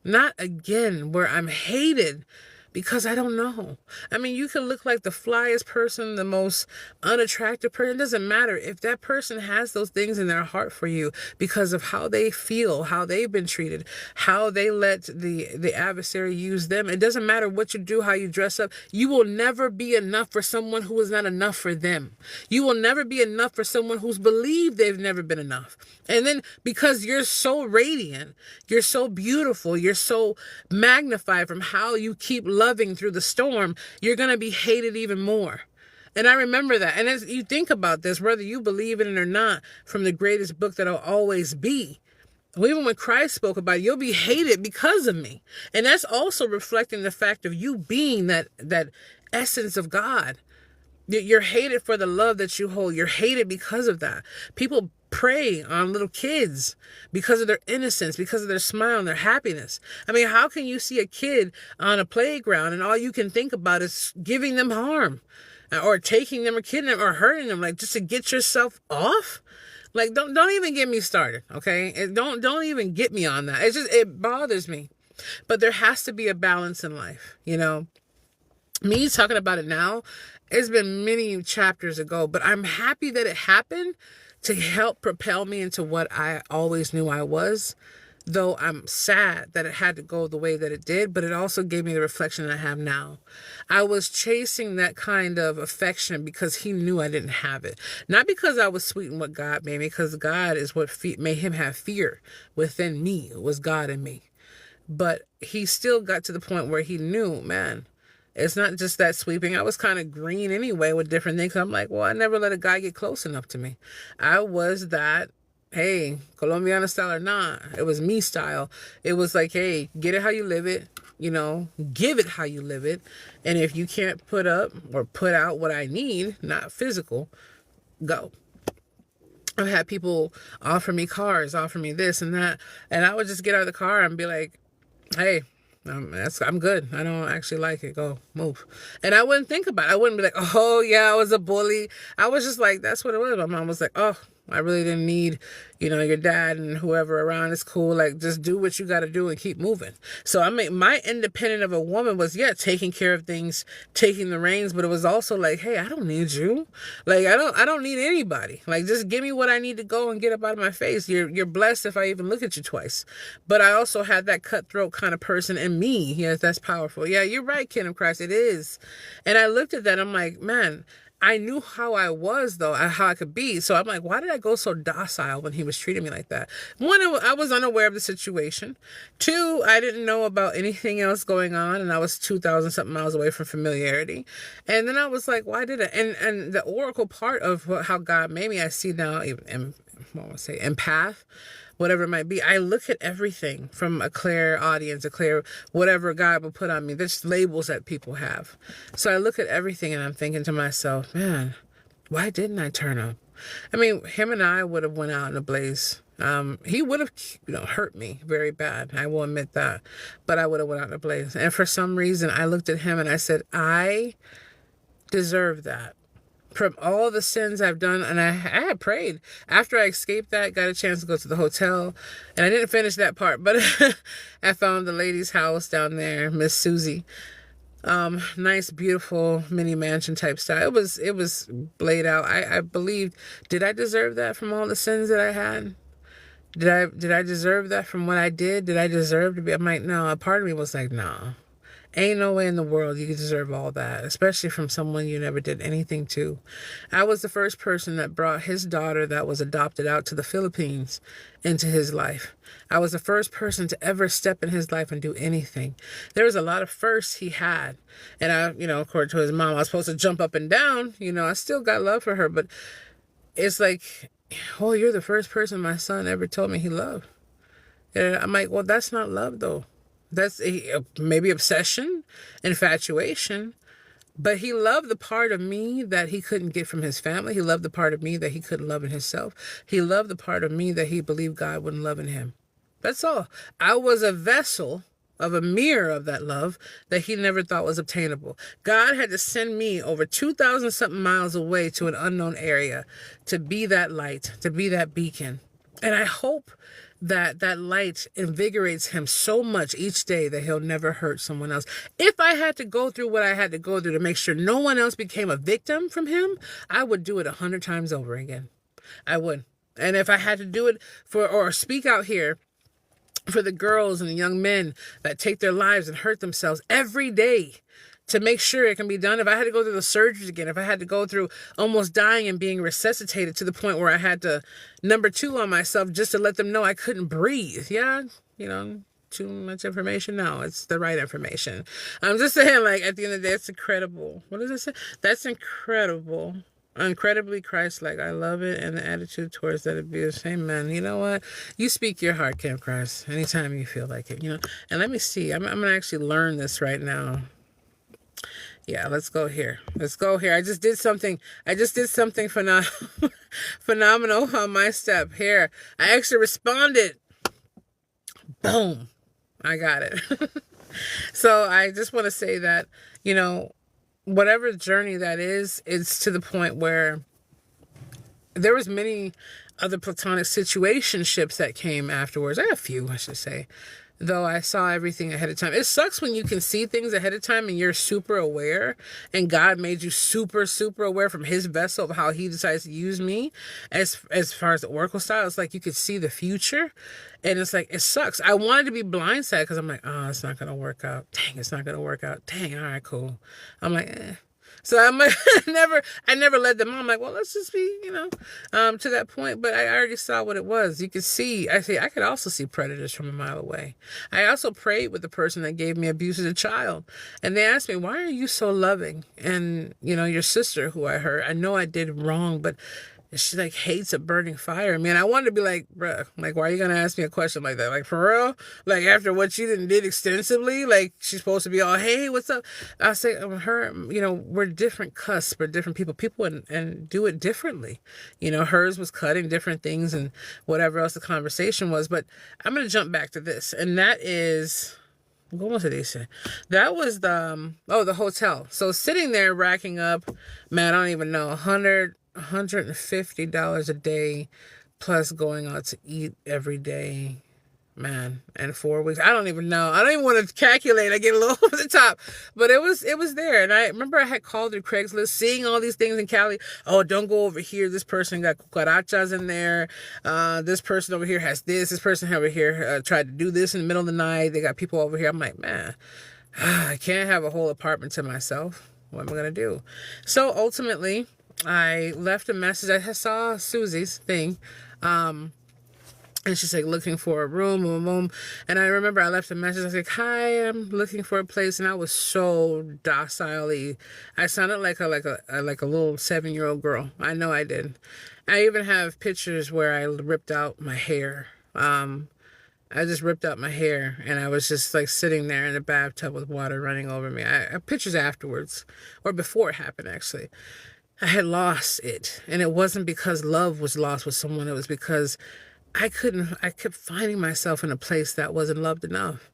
where I'm hated Because I don't know. I mean, you can look like the flyest person, the most unattractive person. It doesn't matter. If that person has those things in their heart for you because of how they feel, how they've been treated, how they let the adversary use them. It doesn't matter what you do, how you dress up. You will never be enough for someone who is not enough for them. You will never be enough for someone who's believed they've never been enough. And then because you're so radiant, you're so beautiful, you're so magnified from how you keep loving through the storm, you're going to be hated even more. And I remember that. And as you think about this, whether you believe in it or not, from the greatest book that'll always be, even when Christ spoke about it, you'll be hated because of me. And that's also reflecting the fact of you being that essence of God. You're hated for the love that you hold. You're hated because of that. People prey on little kids because of their innocence, because of their smile and their happiness. I mean, how can you see a kid on a playground and all you can think about is giving them harm or taking them or kidnapping them or hurting them, like just to get yourself off? Like, don't even get me started, okay? Don't even get me on that. It bothers me. But there has to be a balance in life, you know? Me talking about it now, it's been many chapters ago, but I'm happy that it happened to help propel me into what I always knew I was. Though I'm sad that it had to go the way that it did, but it also gave me the reflection I have now. I was chasing that kind of affection because he knew I didn't have it. Not because I was sweet in what God made me, because God is what made him have fear within me. It was God in me. But he still got to the point where he knew, man, it's not just that sweeping. I was kind of green anyway with different things. I'm like, well, I never let a guy get close enough to me. I was that, hey, Colombiana style or not, it was me style. It was like, hey, get it how you live it, you know, give it how you live it. And if you can't put up or put out what I need, not physical, go. I've had people offer me cars, offer me this and that. And I would just get out of the car and be like, hey, I'm good. I don't actually like it. Go, move. And I wouldn't think about it. I wouldn't be like, oh, yeah, I was a bully. I was just like, that's what it was. My mom was like, oh, I really didn't need, you know, your dad and whoever around is cool. Like, just do what you got to do and keep moving. So I mean, my independent of a woman was, yeah, taking care of things, taking the reins, but it was also like, hey, I don't need you. Like, I don't need anybody. Like, just give me what I need to go and get up out of my face. You're blessed if I even look at you twice. But I also had that cutthroat kind of person in me. Yes, that's powerful. Yeah, you're right, Ken of Christ. It is. And I looked at that. I'm like, man, I knew how I was, though, how I could be. So I'm like, why did I go so docile when he was treating me like that? One, I was unaware of the situation. Two, I didn't know about anything else going on, and I was 2,000 something miles away from familiarity. And then I was like, why did I? And the oracle part of how God made me, I see now, even, what I say, empath, whatever it might be. I look at everything from a clear audience, a clear whatever God will put on me. There's labels that people have. So I look at everything and I'm thinking to myself, man, why didn't I turn up? I mean, him and I would have went out in a blaze. He would have, hurt me very bad. I will admit that. But I would have went out in a blaze. And for some reason, I looked at him and I said, I deserve that. From all the sins I've done, and I had prayed. After I escaped that, got a chance to go to the hotel, and I didn't finish that part, but I found the lady's house down there, Miss Susie. Nice, beautiful mini mansion type style. It was laid out. I believed, did I deserve that from all the sins that I had? Did I deserve that from what I did? Did I deserve to be? I'm like, no. A part of me was like, nah. Ain't no way in the world you could deserve all that, especially from someone you never did anything to. I was the first person that brought his daughter that was adopted out to the Philippines into his life. I was the first person to ever step in his life and do anything. There was a lot of firsts he had. And I, according to his mom, I was supposed to jump up and down. I still got love for her, but it's like, oh, you're the first person my son ever told me he loved. And I'm like, well, that's not love, though. That's maybe obsession, infatuation, but he loved the part of me that he couldn't get from his family. He loved the part of me that he couldn't love in himself. He loved the part of me that he believed God wouldn't love in him. That's all. I was a vessel of a mirror of that love that he never thought was obtainable. God had to send me over 2,000 something miles away to an unknown area to be that light, to be that beacon. And I hope that that light invigorates him so much each day that he'll never hurt someone else. If I had to go through what I had to go through to make sure no one else became a victim from him, I would do it 100 times over again. I would. And if I had to do it or speak out here for the girls and the young men that take their lives and hurt themselves every day to make sure it can be done. If I had to go through the surgeries again, if I had to go through almost dying and being resuscitated to the point where I had to number 2 on myself just to let them know I couldn't breathe. Yeah, too much information. No, it's the right information. I'm just saying, like, at the end of the day, it's incredible. What does it say? That's incredible. Incredibly Christ-like. I love it. And the attitude towards that abuse. Amen. You know what? You speak your heart, Camp Christ, anytime you feel like it, And let me see. I'm going to actually learn this right now. Yeah, let's go here. I just did something phenomenal on my step here. I actually responded. Boom. I got it. So I just want to say that, whatever journey that is, it's to the point where there was many other platonic situationships that came afterwards. I have a few, I should say. Though I saw everything ahead of time. It sucks when you can see things ahead of time and you're super aware, and God made you super, super aware from his vessel of how he decides to use me as far as the oracle style. It's like you could see the future, and it's like, it sucks. I wanted to be blindsided because I'm like, oh, it's not going to work out. Dang, it's not going to work out. Dang, all right, cool. I'm like, eh. So I'm like, I never led them on. I'm like, well, let's just be, to that point. But I already saw what it was. You could see, I could also see predators from a mile away. I also prayed with the person that gave me abuse as a child. And they asked me, why are you so loving? And, your sister, who I know I did wrong, but she like hates a burning fire. Man, I wanted to be like, bruh, like, why are you going to ask me a question like that? Like, for real? Like, after what she did extensively, like, she's supposed to be all, hey, what's up? I say, we're different cusps, we're different people and do it differently. Hers was cutting different things and whatever else the conversation was. But I'm going to jump back to this. And that is, what was it they said? That was the hotel. So sitting there racking up, man, I don't even know, $150 a day plus going out to eat every day, man, and 4 weeks. I don't even know. I don't even want to calculate. I get a little over the top, but it was there. And I remember I had called through Craigslist, seeing all these things in Cali. Oh, don't go over here. This person got cucarachas in there. This person over here has this. This person over here tried to do this in the middle of the night. They got people over here. I'm like, man, I can't have a whole apartment to myself. What am I going to do? So ultimately, I left a message. I saw Susie's thing. And she's like looking for a room, boom, boom. And I remember I left a message. I was like, hi, I'm looking for a place. And I was so docilely. I sounded like a little 7-year-old girl. I know I did. I even have pictures where I ripped out my hair. I just ripped out my hair and I was just like sitting there in a bathtub with water running over me. I have pictures afterwards, or before it happened, actually. I had lost it. And it wasn't because love was lost with someone. It was because I kept finding myself in a place that wasn't loved enough.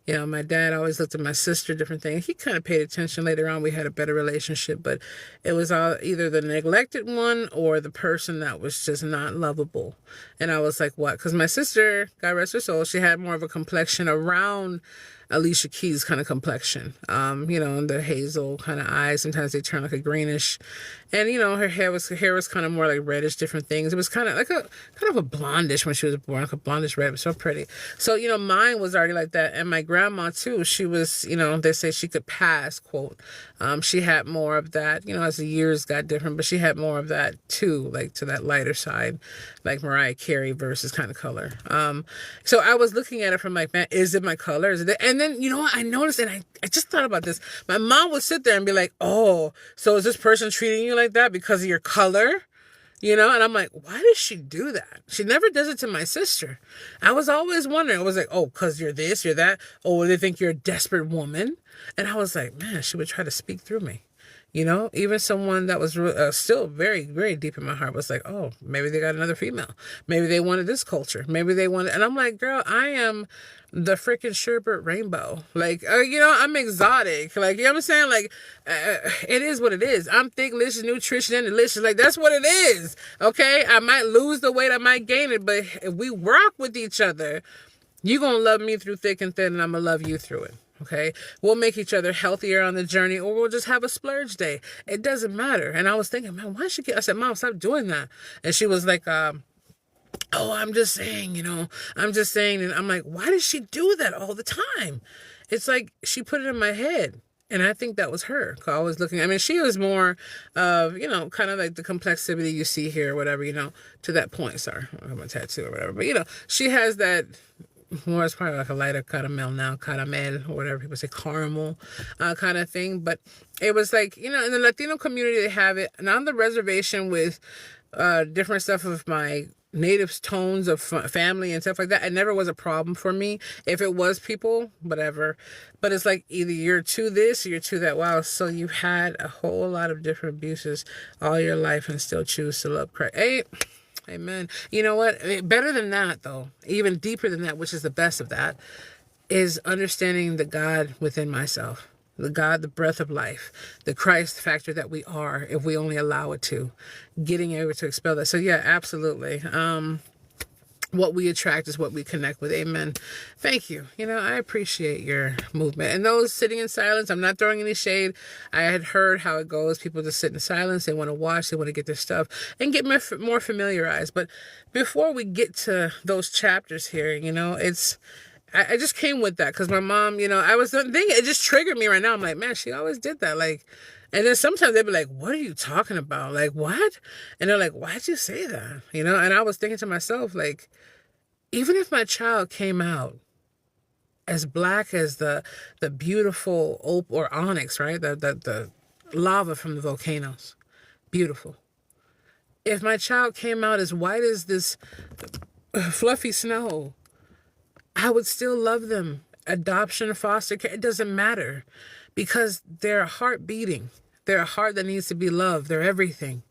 My dad always looked at my sister, different things. He kind of paid attention later on. We had a better relationship, but it was either the neglected one or the person that was just not lovable. And I was like, what? Because my sister, God rest her soul, she had more of a complexion around Alicia Keys' kind of complexion, the hazel kind of eyes. Sometimes they turn like a greenish, and her hair was kind of more like reddish, different things. It was kind of like a blondish when she was born, like a blondish red, but so pretty. So mine was already like that, and my grandma too. She was, they say she could pass, quote. She had more of that, as the years got different, but she had more of that too, like to that lighter side, like Mariah Carey versus kind of color. So I was looking at it from like, man, is it my color? Is it? And then, what I noticed, and I just thought about this. My mom would sit there and be like, oh, so is this person treating you like that because of your color? And I'm like, why does she do that? She never does it to my sister. I was always wondering. I was like, oh, because you're this, you're that. Oh, they think you're a desperate woman. And I was like, man, she would try to speak through me. You know, even someone that was still very, very deep in my heart was like, oh, maybe they got another female. Maybe they wanted this culture. Maybe they wanted, and I'm like, girl, I am the freaking sherbet rainbow. Like, you know, I'm exotic. Like, you know what I'm saying? Like, it is what it is. I'm thick, delicious, nutrition, and delicious. Like, that's what it is. Okay? I might lose the weight, I might gain it, but if we rock with each other, you're going to love me through thick and thin, and I'm going to love you through it. Okay, we'll make each other healthier on the journey, or we'll just have a splurge day. It doesn't matter. And I was thinking, man, why should I said, Mom, stop doing that. And she was like, oh, I'm just saying, you know, I'm just saying. And I'm like, why does she do that all the time? It's like she put it in my head. And I think that was her. I was looking, I mean, she was more of, you know, kind of like the complexity you see here or whatever, you know, to that point. Sorry, I have a tattoo or whatever. But, you know, she has that. More, it's probably like a lighter caramel now, caramel, or whatever people say, caramel kind of thing. But it was like, you know, in the Latino community, they have it. And on the reservation with different stuff of my native tones of family and stuff like that, it never was a problem for me. If it was people, whatever. But it's like either you're to this or you're to that. Wow, so you had a whole lot of different abuses all your life and still choose to love Christ. Hey, amen. You know what? Better than that, though, even deeper than that, which is the best of that, is understanding the God within myself, the God, the breath of life, the Christ factor that we are, if we only allow it to, getting able to expel that. So yeah, absolutely. What we attract is what we connect with. Amen. Thank you. You know, I appreciate your movement. And those sitting in silence, I'm not throwing any shade. I had heard how it goes. People just sit in silence. They want to watch. They want to get their stuff and get more familiarized. But before we get to those chapters here, you know, I just came with that because my mom, you know, I was thinking, it just triggered me right now. I'm like, man, she always did that. Like, and then sometimes they'd be like, what are you talking about? Like, what? And they're like, why'd you say that? You know, and I was thinking to myself, like, even if my child came out as black as the beautiful opal or onyx, right? The lava from the volcanoes. Beautiful. If my child came out as white as this fluffy snow, I would still love them. Adoption, foster care, it doesn't matter. Because they're a heart beating. They're a heart that needs to be loved. They're everything.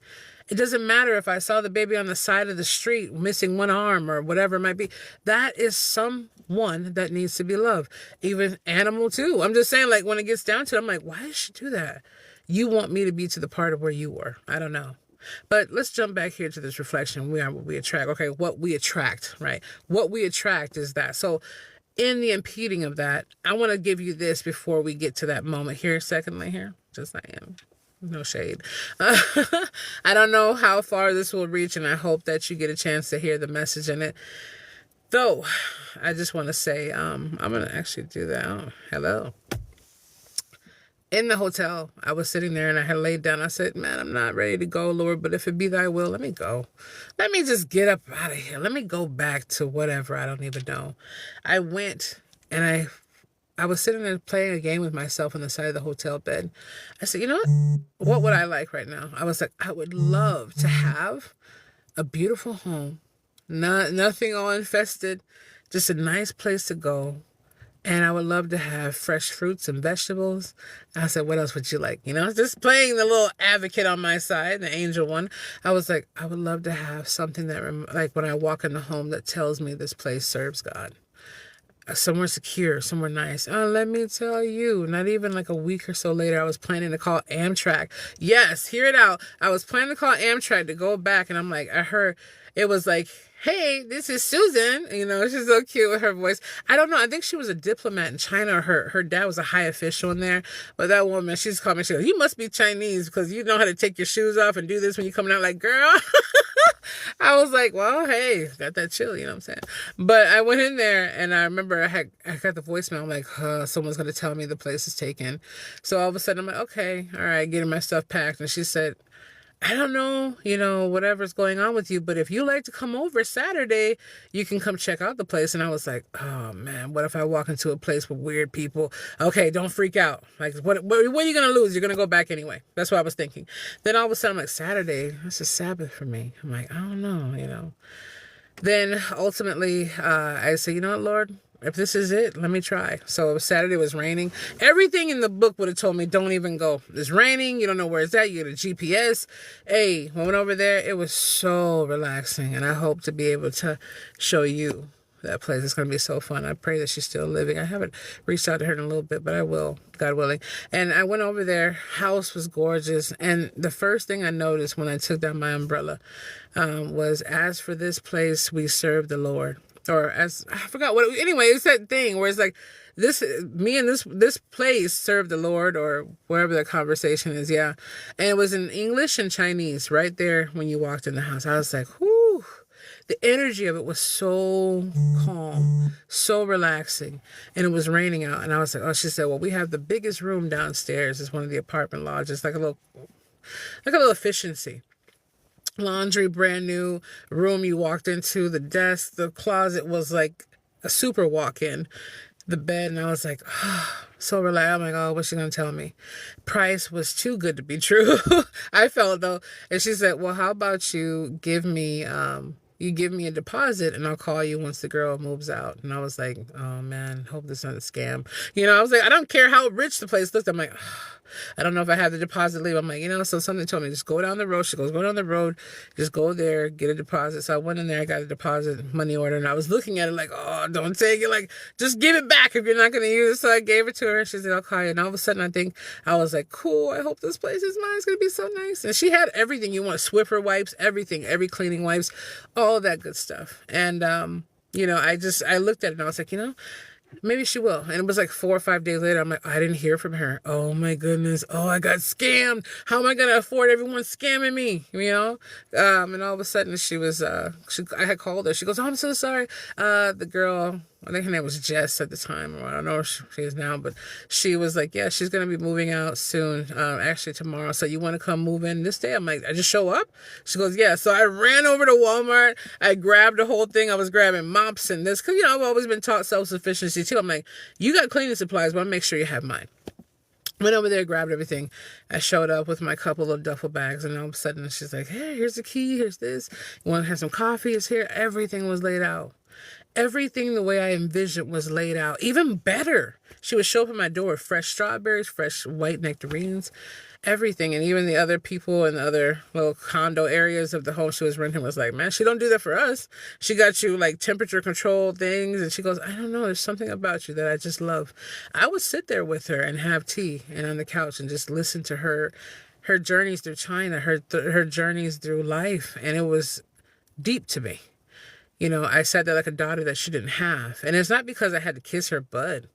It doesn't matter if I saw the baby on the side of the street missing one arm or whatever it might be. That is someone that needs to be loved. Even animal too. I'm just saying, like, when it gets down to it, I'm like, why does she do that? You want me to be to the part of where you were. I don't know. But let's jump back here to this reflection. We are what we attract. Okay, what we attract, right? What we attract is that. So in the impeding of that, I want to give you this before we get to that moment here. Secondly here, just I am. No shade. I don't know how far this will reach, and I hope that you get a chance to hear the message in it. Though, I just want to say, I'm going to actually do that. Oh, hello. In the hotel, I was sitting there and I had laid down. I said, man, I'm not ready to go, Lord, but if it be thy will, let me go. Let me just get up out of here. Let me go back to whatever. I don't even know. I went and I was sitting there playing a game with myself on the side of the hotel bed. I said, you know what would I like right now? I was like, I would love to have a beautiful home, nothing all infested, just a nice place to go. And I would love to have fresh fruits and vegetables. I said, what else would you like? You know, just playing the little advocate on my side, the angel one. I was like, I would love to have something that, like when I walk in the home, that tells me this place serves God. Somewhere secure, somewhere nice. Oh, let me tell you, not even like a week or so later, I was planning to call Amtrak. Yes, hear it out. I was planning to call Amtrak to go back, and I'm like, I heard it was like, hey, this is Susan. You know, she's so cute with her voice. I don't know. I think she was a diplomat in China, or her dad was a high official in there. But that woman, she's called me. She goes, you must be Chinese because you know how to take your shoes off and do this when you're coming out. Like, girl. I was like, well, hey, got that chill, you know what I'm saying? But I went in there and I remember I got the voicemail. I'm like, someone's going to tell me the place is taken. So all of a sudden I'm like, okay, all right, getting my stuff packed. And she said, I don't know, you know, whatever's going on with you, but if you like to come over Saturday, you can come check out the place. And I was like, oh man, what if I walk into a place with weird people? Okay, don't freak out. Like, what are you going to lose? You're going to go back anyway. That's what I was thinking. Then all of a sudden I'm like, Saturday, that's a Sabbath for me. I'm like, I don't know, you know. Then ultimately, I said, you know what, Lord, if this is it, let me try. So it was Saturday, it was raining. Everything in the book would have told me, don't even go. It's raining. You don't know where it's at. You get a GPS. Hey, when I went over there, it was so relaxing. And I hope to be able to show you that place. It's going to be so fun. I pray that she's still living. I haven't reached out to her in a little bit, but I will, God willing. And I went over there. House was gorgeous. And the first thing I noticed when I took down my umbrella was, as for this place, we serve the Lord. Or as, I forgot what, anyway, it's that thing where it's like, me and this place serve the Lord, or wherever the conversation is. Yeah. And it was in English and Chinese right there when you walked in the house. I was like, whoo. The energy of it was so calm, so relaxing, and it was raining out. And I was like, oh, she said, well, we have the biggest room downstairs. It's one of the apartment lodges, like a little efficiency. Laundry, brand new room you walked into, the desk, the closet was like a super walk-in, the bed, and I was like, oh, so relaxed. I'm like, oh, what's she gonna tell me? Price was too good to be true. I felt though. And she said, well, how about you give me a deposit and I'll call you once the girl moves out. And I was like, oh man, hope this isn't a scam. I was like, I don't care how rich the place looked. I'm like, I don't know if I have the deposit leave. I'm like, so something told me, just go down the road. She goes, go down the road, just go there, get a deposit. So I went in there, I got a deposit money order, and I was looking at it like, oh, don't take it. Like, just give it back if you're not going to use it. So I gave it to her. She said, I'll call you. And all of a sudden, I was like, cool, I hope this place is mine. It's going to be so nice. And she had everything you want, Swiffer wipes, everything, every cleaning wipes, all that good stuff. And, I looked at it and I was like, maybe she will. And it was like 4 or 5 days later, I'm like, I didn't hear from her. Oh my goodness. Oh, I got scammed. How am I going to afford everyone scamming me? And all of a sudden I had called her. She goes, oh, I'm so sorry. The girl, I think her name was Jess at the time. I don't know if she is now, but she was like, yeah, she's going to be moving out soon. Actually tomorrow. So you want to come move in this day? I'm like, I just show up? She goes, yeah. So I ran over to Walmart. I grabbed the whole thing. I was grabbing mops and this, cause I've always been taught self-sufficiency too. I'm like, you got cleaning supplies, but I'll make sure you have mine. Went over there, grabbed everything. I showed up with my couple of duffel bags, and all of a sudden she's like, hey, here's the key. Here's this. You want to have some coffee? It's here. Everything was laid out. Everything the way I envisioned was laid out. Even better. She would show up at my door with fresh strawberries, fresh white nectarines, everything. And even the other people in the other little condo areas of the home she was renting was like, man, she don't do that for us. She got you like temperature controlled things. And she goes, I don't know. There's something about you that I just love. I would sit there with her and have tea and on the couch and just listen to her journeys through China, her journeys through life. And it was deep to me. I sat there like a daughter that she didn't have. And it's not because I had to kiss her butt.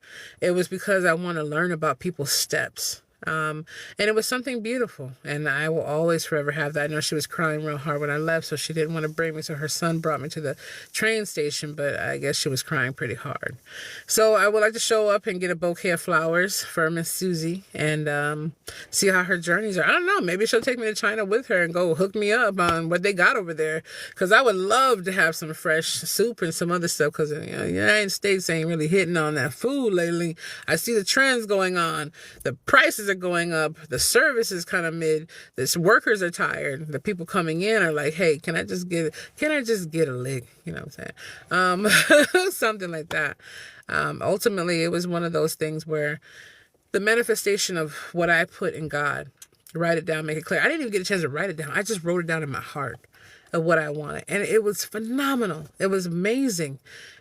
It was because I want to learn about people's steps. And it was something beautiful. And I will always forever have that. I know she was crying real hard when I left, so she didn't want to bring me. So her son brought me to the train station, but I guess she was crying pretty hard. So I would like to show up and get a bouquet of flowers for Miss Susie and see how her journeys are. I don't know. Maybe she'll take me to China with her and go hook me up on what they got over there. Because I would love to have some fresh soup and some other stuff, because the United States ain't really hitting on that food lately. I see the trends going on. The prices are going up. The service is kind of mid. The workers are tired. The people coming in are like, hey, can I just get a lick? You know what I'm saying? Something like that. Ultimately, it was one of those things where the manifestation of what I put in God, write it down, make it clear. I didn't even get a chance to write it down. I just wrote it down in my heart of what I wanted. And it was phenomenal. It was amazing.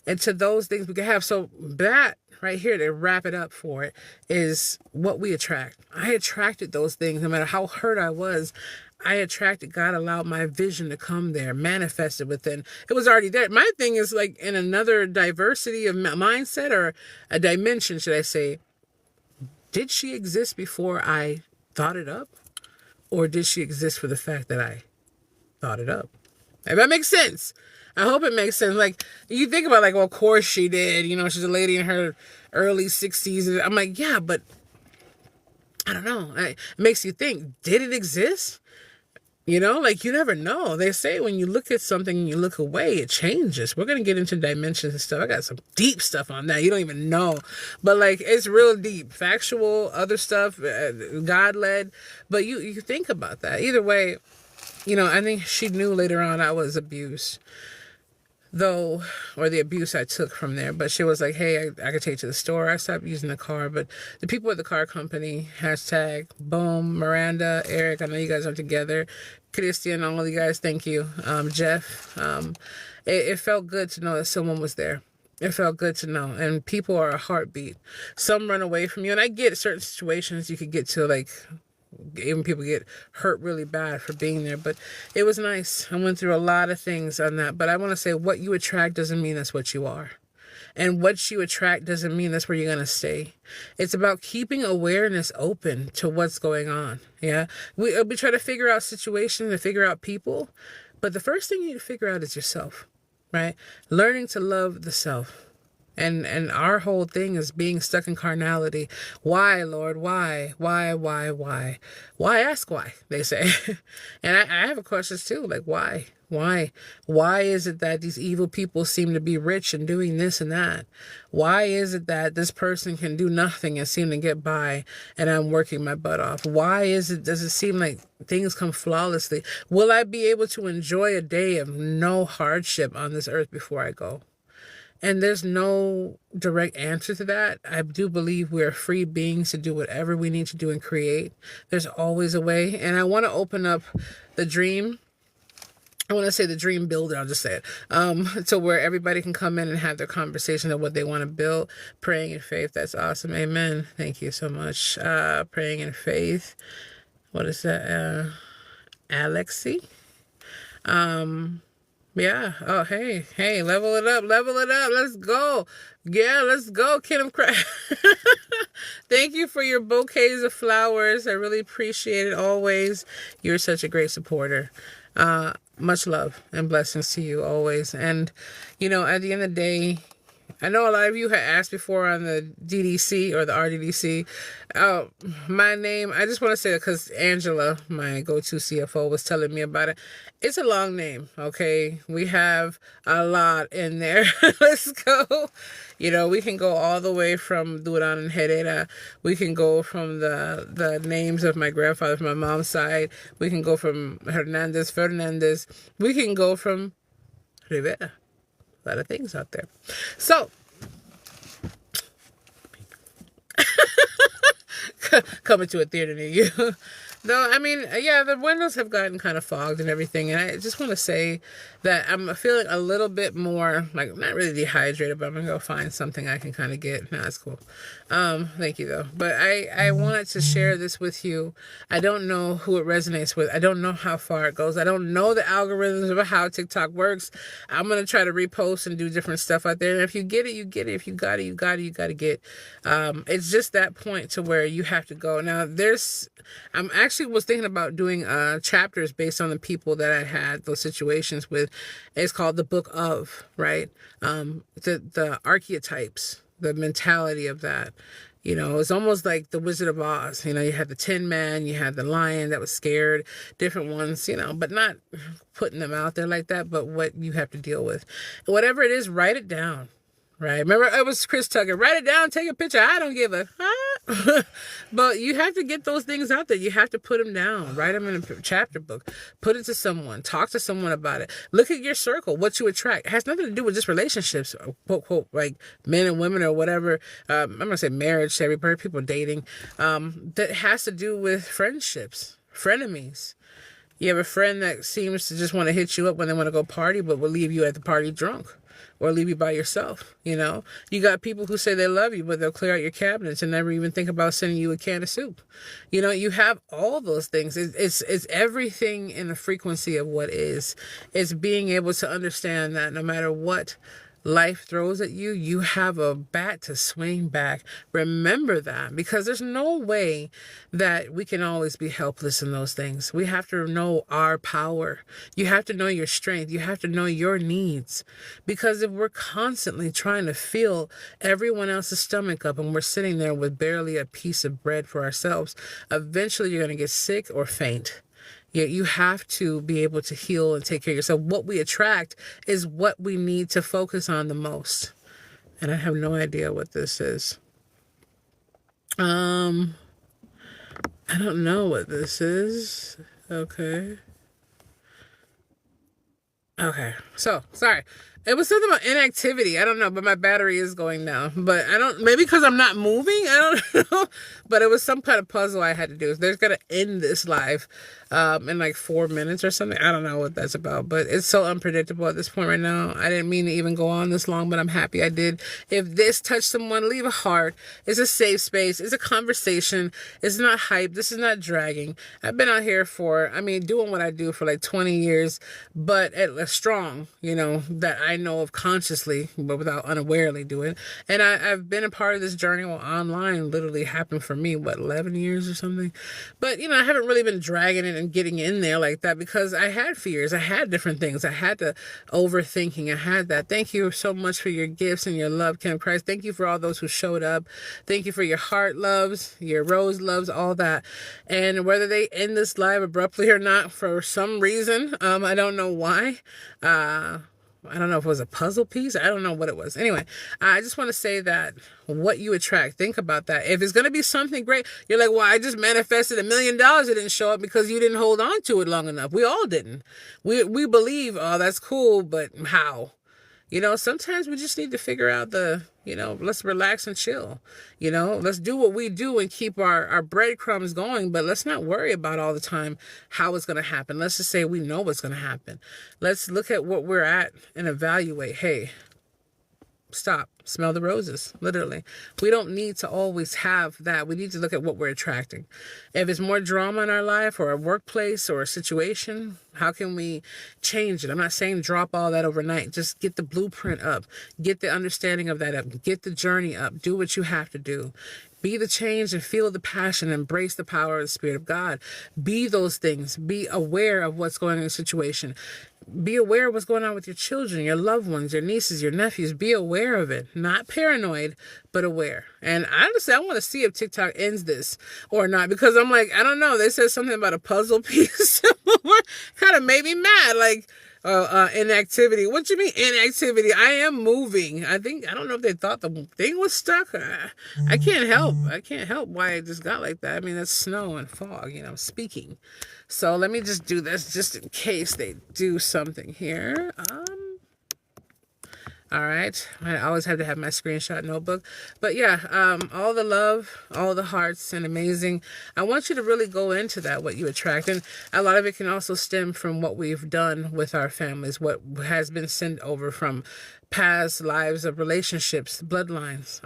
And to those things we could have. So that right here, to wrap it up for it, is what we attract. I attracted those things. No matter how hurt I was, I attracted. God allowed my vision to come there, manifested within. It was already there. My thing is like in another diversity of mindset, or a dimension, should I say. Did she exist before I thought it up? Or did she exist for the fact that I thought it up? If that makes sense. I hope it makes sense. Like, you think about like, well, of course she did. She's a lady in her early 60s. I'm like, yeah, but I don't know. It makes you think, did it exist? Like, you never know. They say when you look at something and you look away, it changes. We're going to get into dimensions and stuff. I got some deep stuff on that. You don't even know. But like, it's real deep. Factual, other stuff, God-led. But you think about that. Either way, I think she knew later on I was abused. though, or the abuse I took from there. But she was like, hey, I could take you to the store. I stopped using the car. But the people at the car company, hashtag, boom, Miranda, Eric, I know you guys are together. Christian, all of you guys, thank you. Jeff, it felt good to know that someone was there. It felt good to know. And people are a heartbeat. Some run away from you. And I get certain situations you could get to, like, even people get hurt really bad for being there. But it was nice. I went through a lot of things on that. But I want to say what you attract doesn't mean that's what you are. And what you attract doesn't mean that's where you're going to stay. It's about keeping awareness open to what's going on. Yeah. We try to figure out situations and figure out people. But the first thing you need to figure out is yourself. Right? Learning to love the self. And our whole thing is being stuck in carnality. Why, Lord? Why? Why? Why? Ask why, they say. And I have a question too. Like, why? Why is it that these evil people seem to be rich and doing this and that? Why is it that this person can do nothing and seem to get by and I'm working my butt off? Why does it seem like things come flawlessly? Will I be able to enjoy a day of no hardship on this earth before I go? And there's no direct answer to that. I do believe we're free beings to do whatever we need to do and create. There's always a way. And I want to open up the dream. I want to say the dream builder, I'll just say it, so where everybody can come in and have their conversation of what they want to build. Praying in faith, that's awesome. Amen. Thank you so much. Praying in faith. What is that? Alexi? Yeah. Oh, hey, level it up. Let's go. Yeah, let's go, Kingdom Craft. Thank you for your bouquets of flowers. I really appreciate it always. You're such a great supporter. Much love and blessings to you always. And, you know, at the end of the day, I know a lot of you had asked before on the DDC or the RDDC. My name, I just want to say that because Angela, my go-to CFO, was telling me about it. It's a long name, okay? We have a lot in there. Let's go. You know, we can go all the way from Duran and Herrera. We can go from the names of my grandfather from my mom's side. We can go from Fernandez. We can go from Rivera. A lot of things out there. So, coming to a theater near you. Though, I mean, yeah, the windows have gotten kind of fogged and everything. And I just want to say that I'm feeling a little bit more, like, not really dehydrated, but I'm going to go find something I can kind of get. Nah, that's cool. Thank you, though. But I wanted to share this with you. I don't know who it resonates with. I don't know how far it goes. I don't know the algorithms of how TikTok works. I'm going to try to repost and do different stuff out there. And if you get it, you get it. If you got it, you got it. You got to get. It's just that point to where you have to go. Now, I'm actually was thinking about doing chapters based on the people that I had those situations with. It's called the Book of, right? The archetypes, the mentality of that. You know, it's almost like the Wizard of Oz. You know, you had the Tin Man, you had the lion that was scared, different ones, you know, but not putting them out there like that, but what you have to deal with. Whatever it is, write it down. Right. Remember, it was Chris Tucker. Write it down, take a picture. I don't give a But you have to get those things out there. You have to put them down. Write them in a chapter book. Put it to someone. Talk to someone about it. Look at your circle, what you attract. It has nothing to do with just relationships, quote, quote, like men and women or whatever. I'm going to say marriage, everybody, people dating. That has to do with friendships, frenemies. You have a friend that seems to just want to hit you up when they want to go party, but will leave you at the party drunk. Or leave you by yourself, you know? You got people who say they love you, but they'll clear out your cabinets and never even think about sending you a can of soup. You know, you have all those things. It's everything in the frequency of what is. It's being able to understand that no matter what life throws at you, you have a bat to swing back. Remember that, because there's no way that we can always be helpless in those things. We have to know our power. You have to know your strength. You have to know your needs, because if we're constantly trying to fill everyone else's stomach up and we're sitting there with barely a piece of bread for ourselves, eventually you're going to get sick or faint. You have to be able to heal and take care of yourself. What we attract is what we need to focus on the most. And I have no idea what this is. I don't know what this is. Okay. So, sorry. It was something about inactivity. I don't know, but my battery is going down. But I don't, maybe because I'm not moving. I don't know. But it was some kind of puzzle I had to do. They're going to end this live in like 4 minutes or something. I don't know what that's about, but it's so unpredictable at this point right now. I didn't mean to even go on this long, but I'm happy I did. If this touched someone, leave a heart. It's a safe space. It's a conversation. It's not hype. This is not dragging. I've been out here doing what I do for like 20 years, but at a strong, that I know of consciously, but without unawarely doing. And I've been a part of this journey online. Literally happened for me, 11 years or something. But, I haven't really been dragging it and getting in there like that because I had fears. I had different things. I had the overthinking. I had that. Thank you so much for your gifts and your love, Kim Christ. Thank you for all those who showed up. Thank you for your heart loves, your rose loves, all that. And whether they end this live abruptly or not, for some reason, I don't know why. I don't know if it was a puzzle piece. I don't know what it was. Anyway, I just want to say that what you attract, think about that. If it's going to be something great, you're like, well, I just manifested $1 million. It didn't show up because you didn't hold on to it long enough. We all didn't. We believe, oh, that's cool, but how? Sometimes we just need to figure out let's relax and chill. Let's do what we do and keep our breadcrumbs going, but let's not worry about all the time how it's going to happen. Let's just say we know what's going to happen. Let's look at what we're at and evaluate. Hey, stop, smell the roses, literally. We don't need to always have that. We need to look at what we're attracting. If it's more drama in our life or a workplace or a situation, how can we change it? I'm not saying drop all that overnight. Just get the blueprint up, get the understanding of that up, get the journey up, do what you have to do. Be the change and feel the passion. Embrace the power of the Spirit of God. Be those things. Be aware of what's going on in the situation. Be aware of what's going on with your children, your loved ones, your nieces, your nephews. Be aware of it. Not paranoid, but aware. And honestly, I want to see if TikTok ends this or not, because I'm like, I don't know. They said something about a puzzle piece. Kind of made me mad. Like, inactivity. What you mean inactivity? I am moving. I don't know if they thought the thing was stuck. I can't help. I can't help why it just got like that. I mean, that's snow and fog, speaking. So let me just do this just in case they do something here. All right. I always have to have my screenshot notebook. But yeah, all the love, all the hearts, and amazing. I want you to really go into that, what you attract. And a lot of it can also stem from what we've done with our families, what has been sent over from past lives of relationships, bloodlines,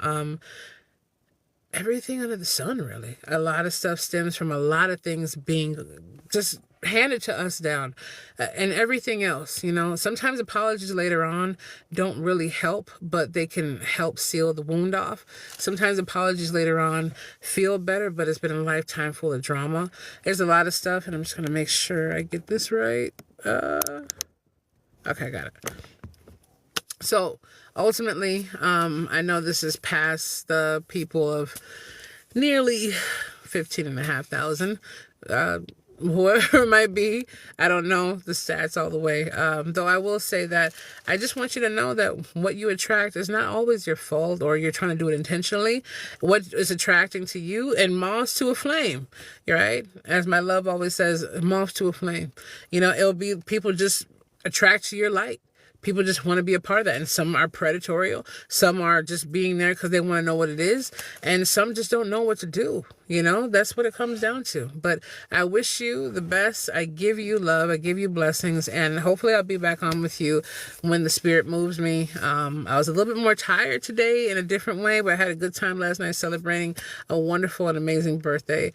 everything under the sun, really. A lot of stuff stems from a lot of things being just handed to us down, and everything else. Sometimes apologies later on don't really help, but they can help seal the wound off. Sometimes apologies later on feel better, but it's been a lifetime full of drama. There's a lot of stuff, and I'm just going to make sure I get this right. Okay, I got it. So ultimately, I know this is past the people of nearly 15,500, whoever it might be. I don't know the stats all the way. Though I will say that I just want you to know that what you attract is not always your fault, or you're trying to do it intentionally. What is attracting to you, and moths to a flame, right? As my love always says, moths to a flame. It'll be people just attract to your light. People just want to be a part of that. And some are predatory. Some are just being there because they want to know what it is. And some just don't know what to do. That's what it comes down to. But I wish you the best. I give you love. I give you blessings. And hopefully I'll be back on with you when the Spirit moves me. I was a little bit more tired today in a different way, but I had a good time last night celebrating a wonderful and amazing birthday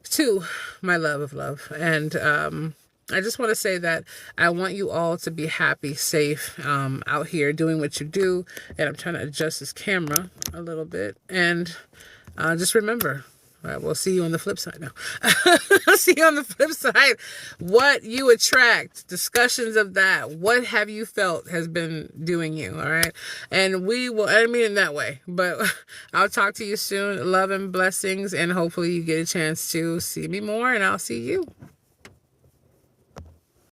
to my love of love. And, I just want to say that I want you all to be happy, safe, out here doing what you do. And I'm trying to adjust this camera a little bit. And just remember, we'll see you on the flip side now. I'll see you on the flip side. What you attract, discussions of that. What have you felt has been doing you, all right? And we will, I mean in that way, but I'll talk to you soon. Love and blessings, and hopefully you get a chance to see me more, and I'll see you.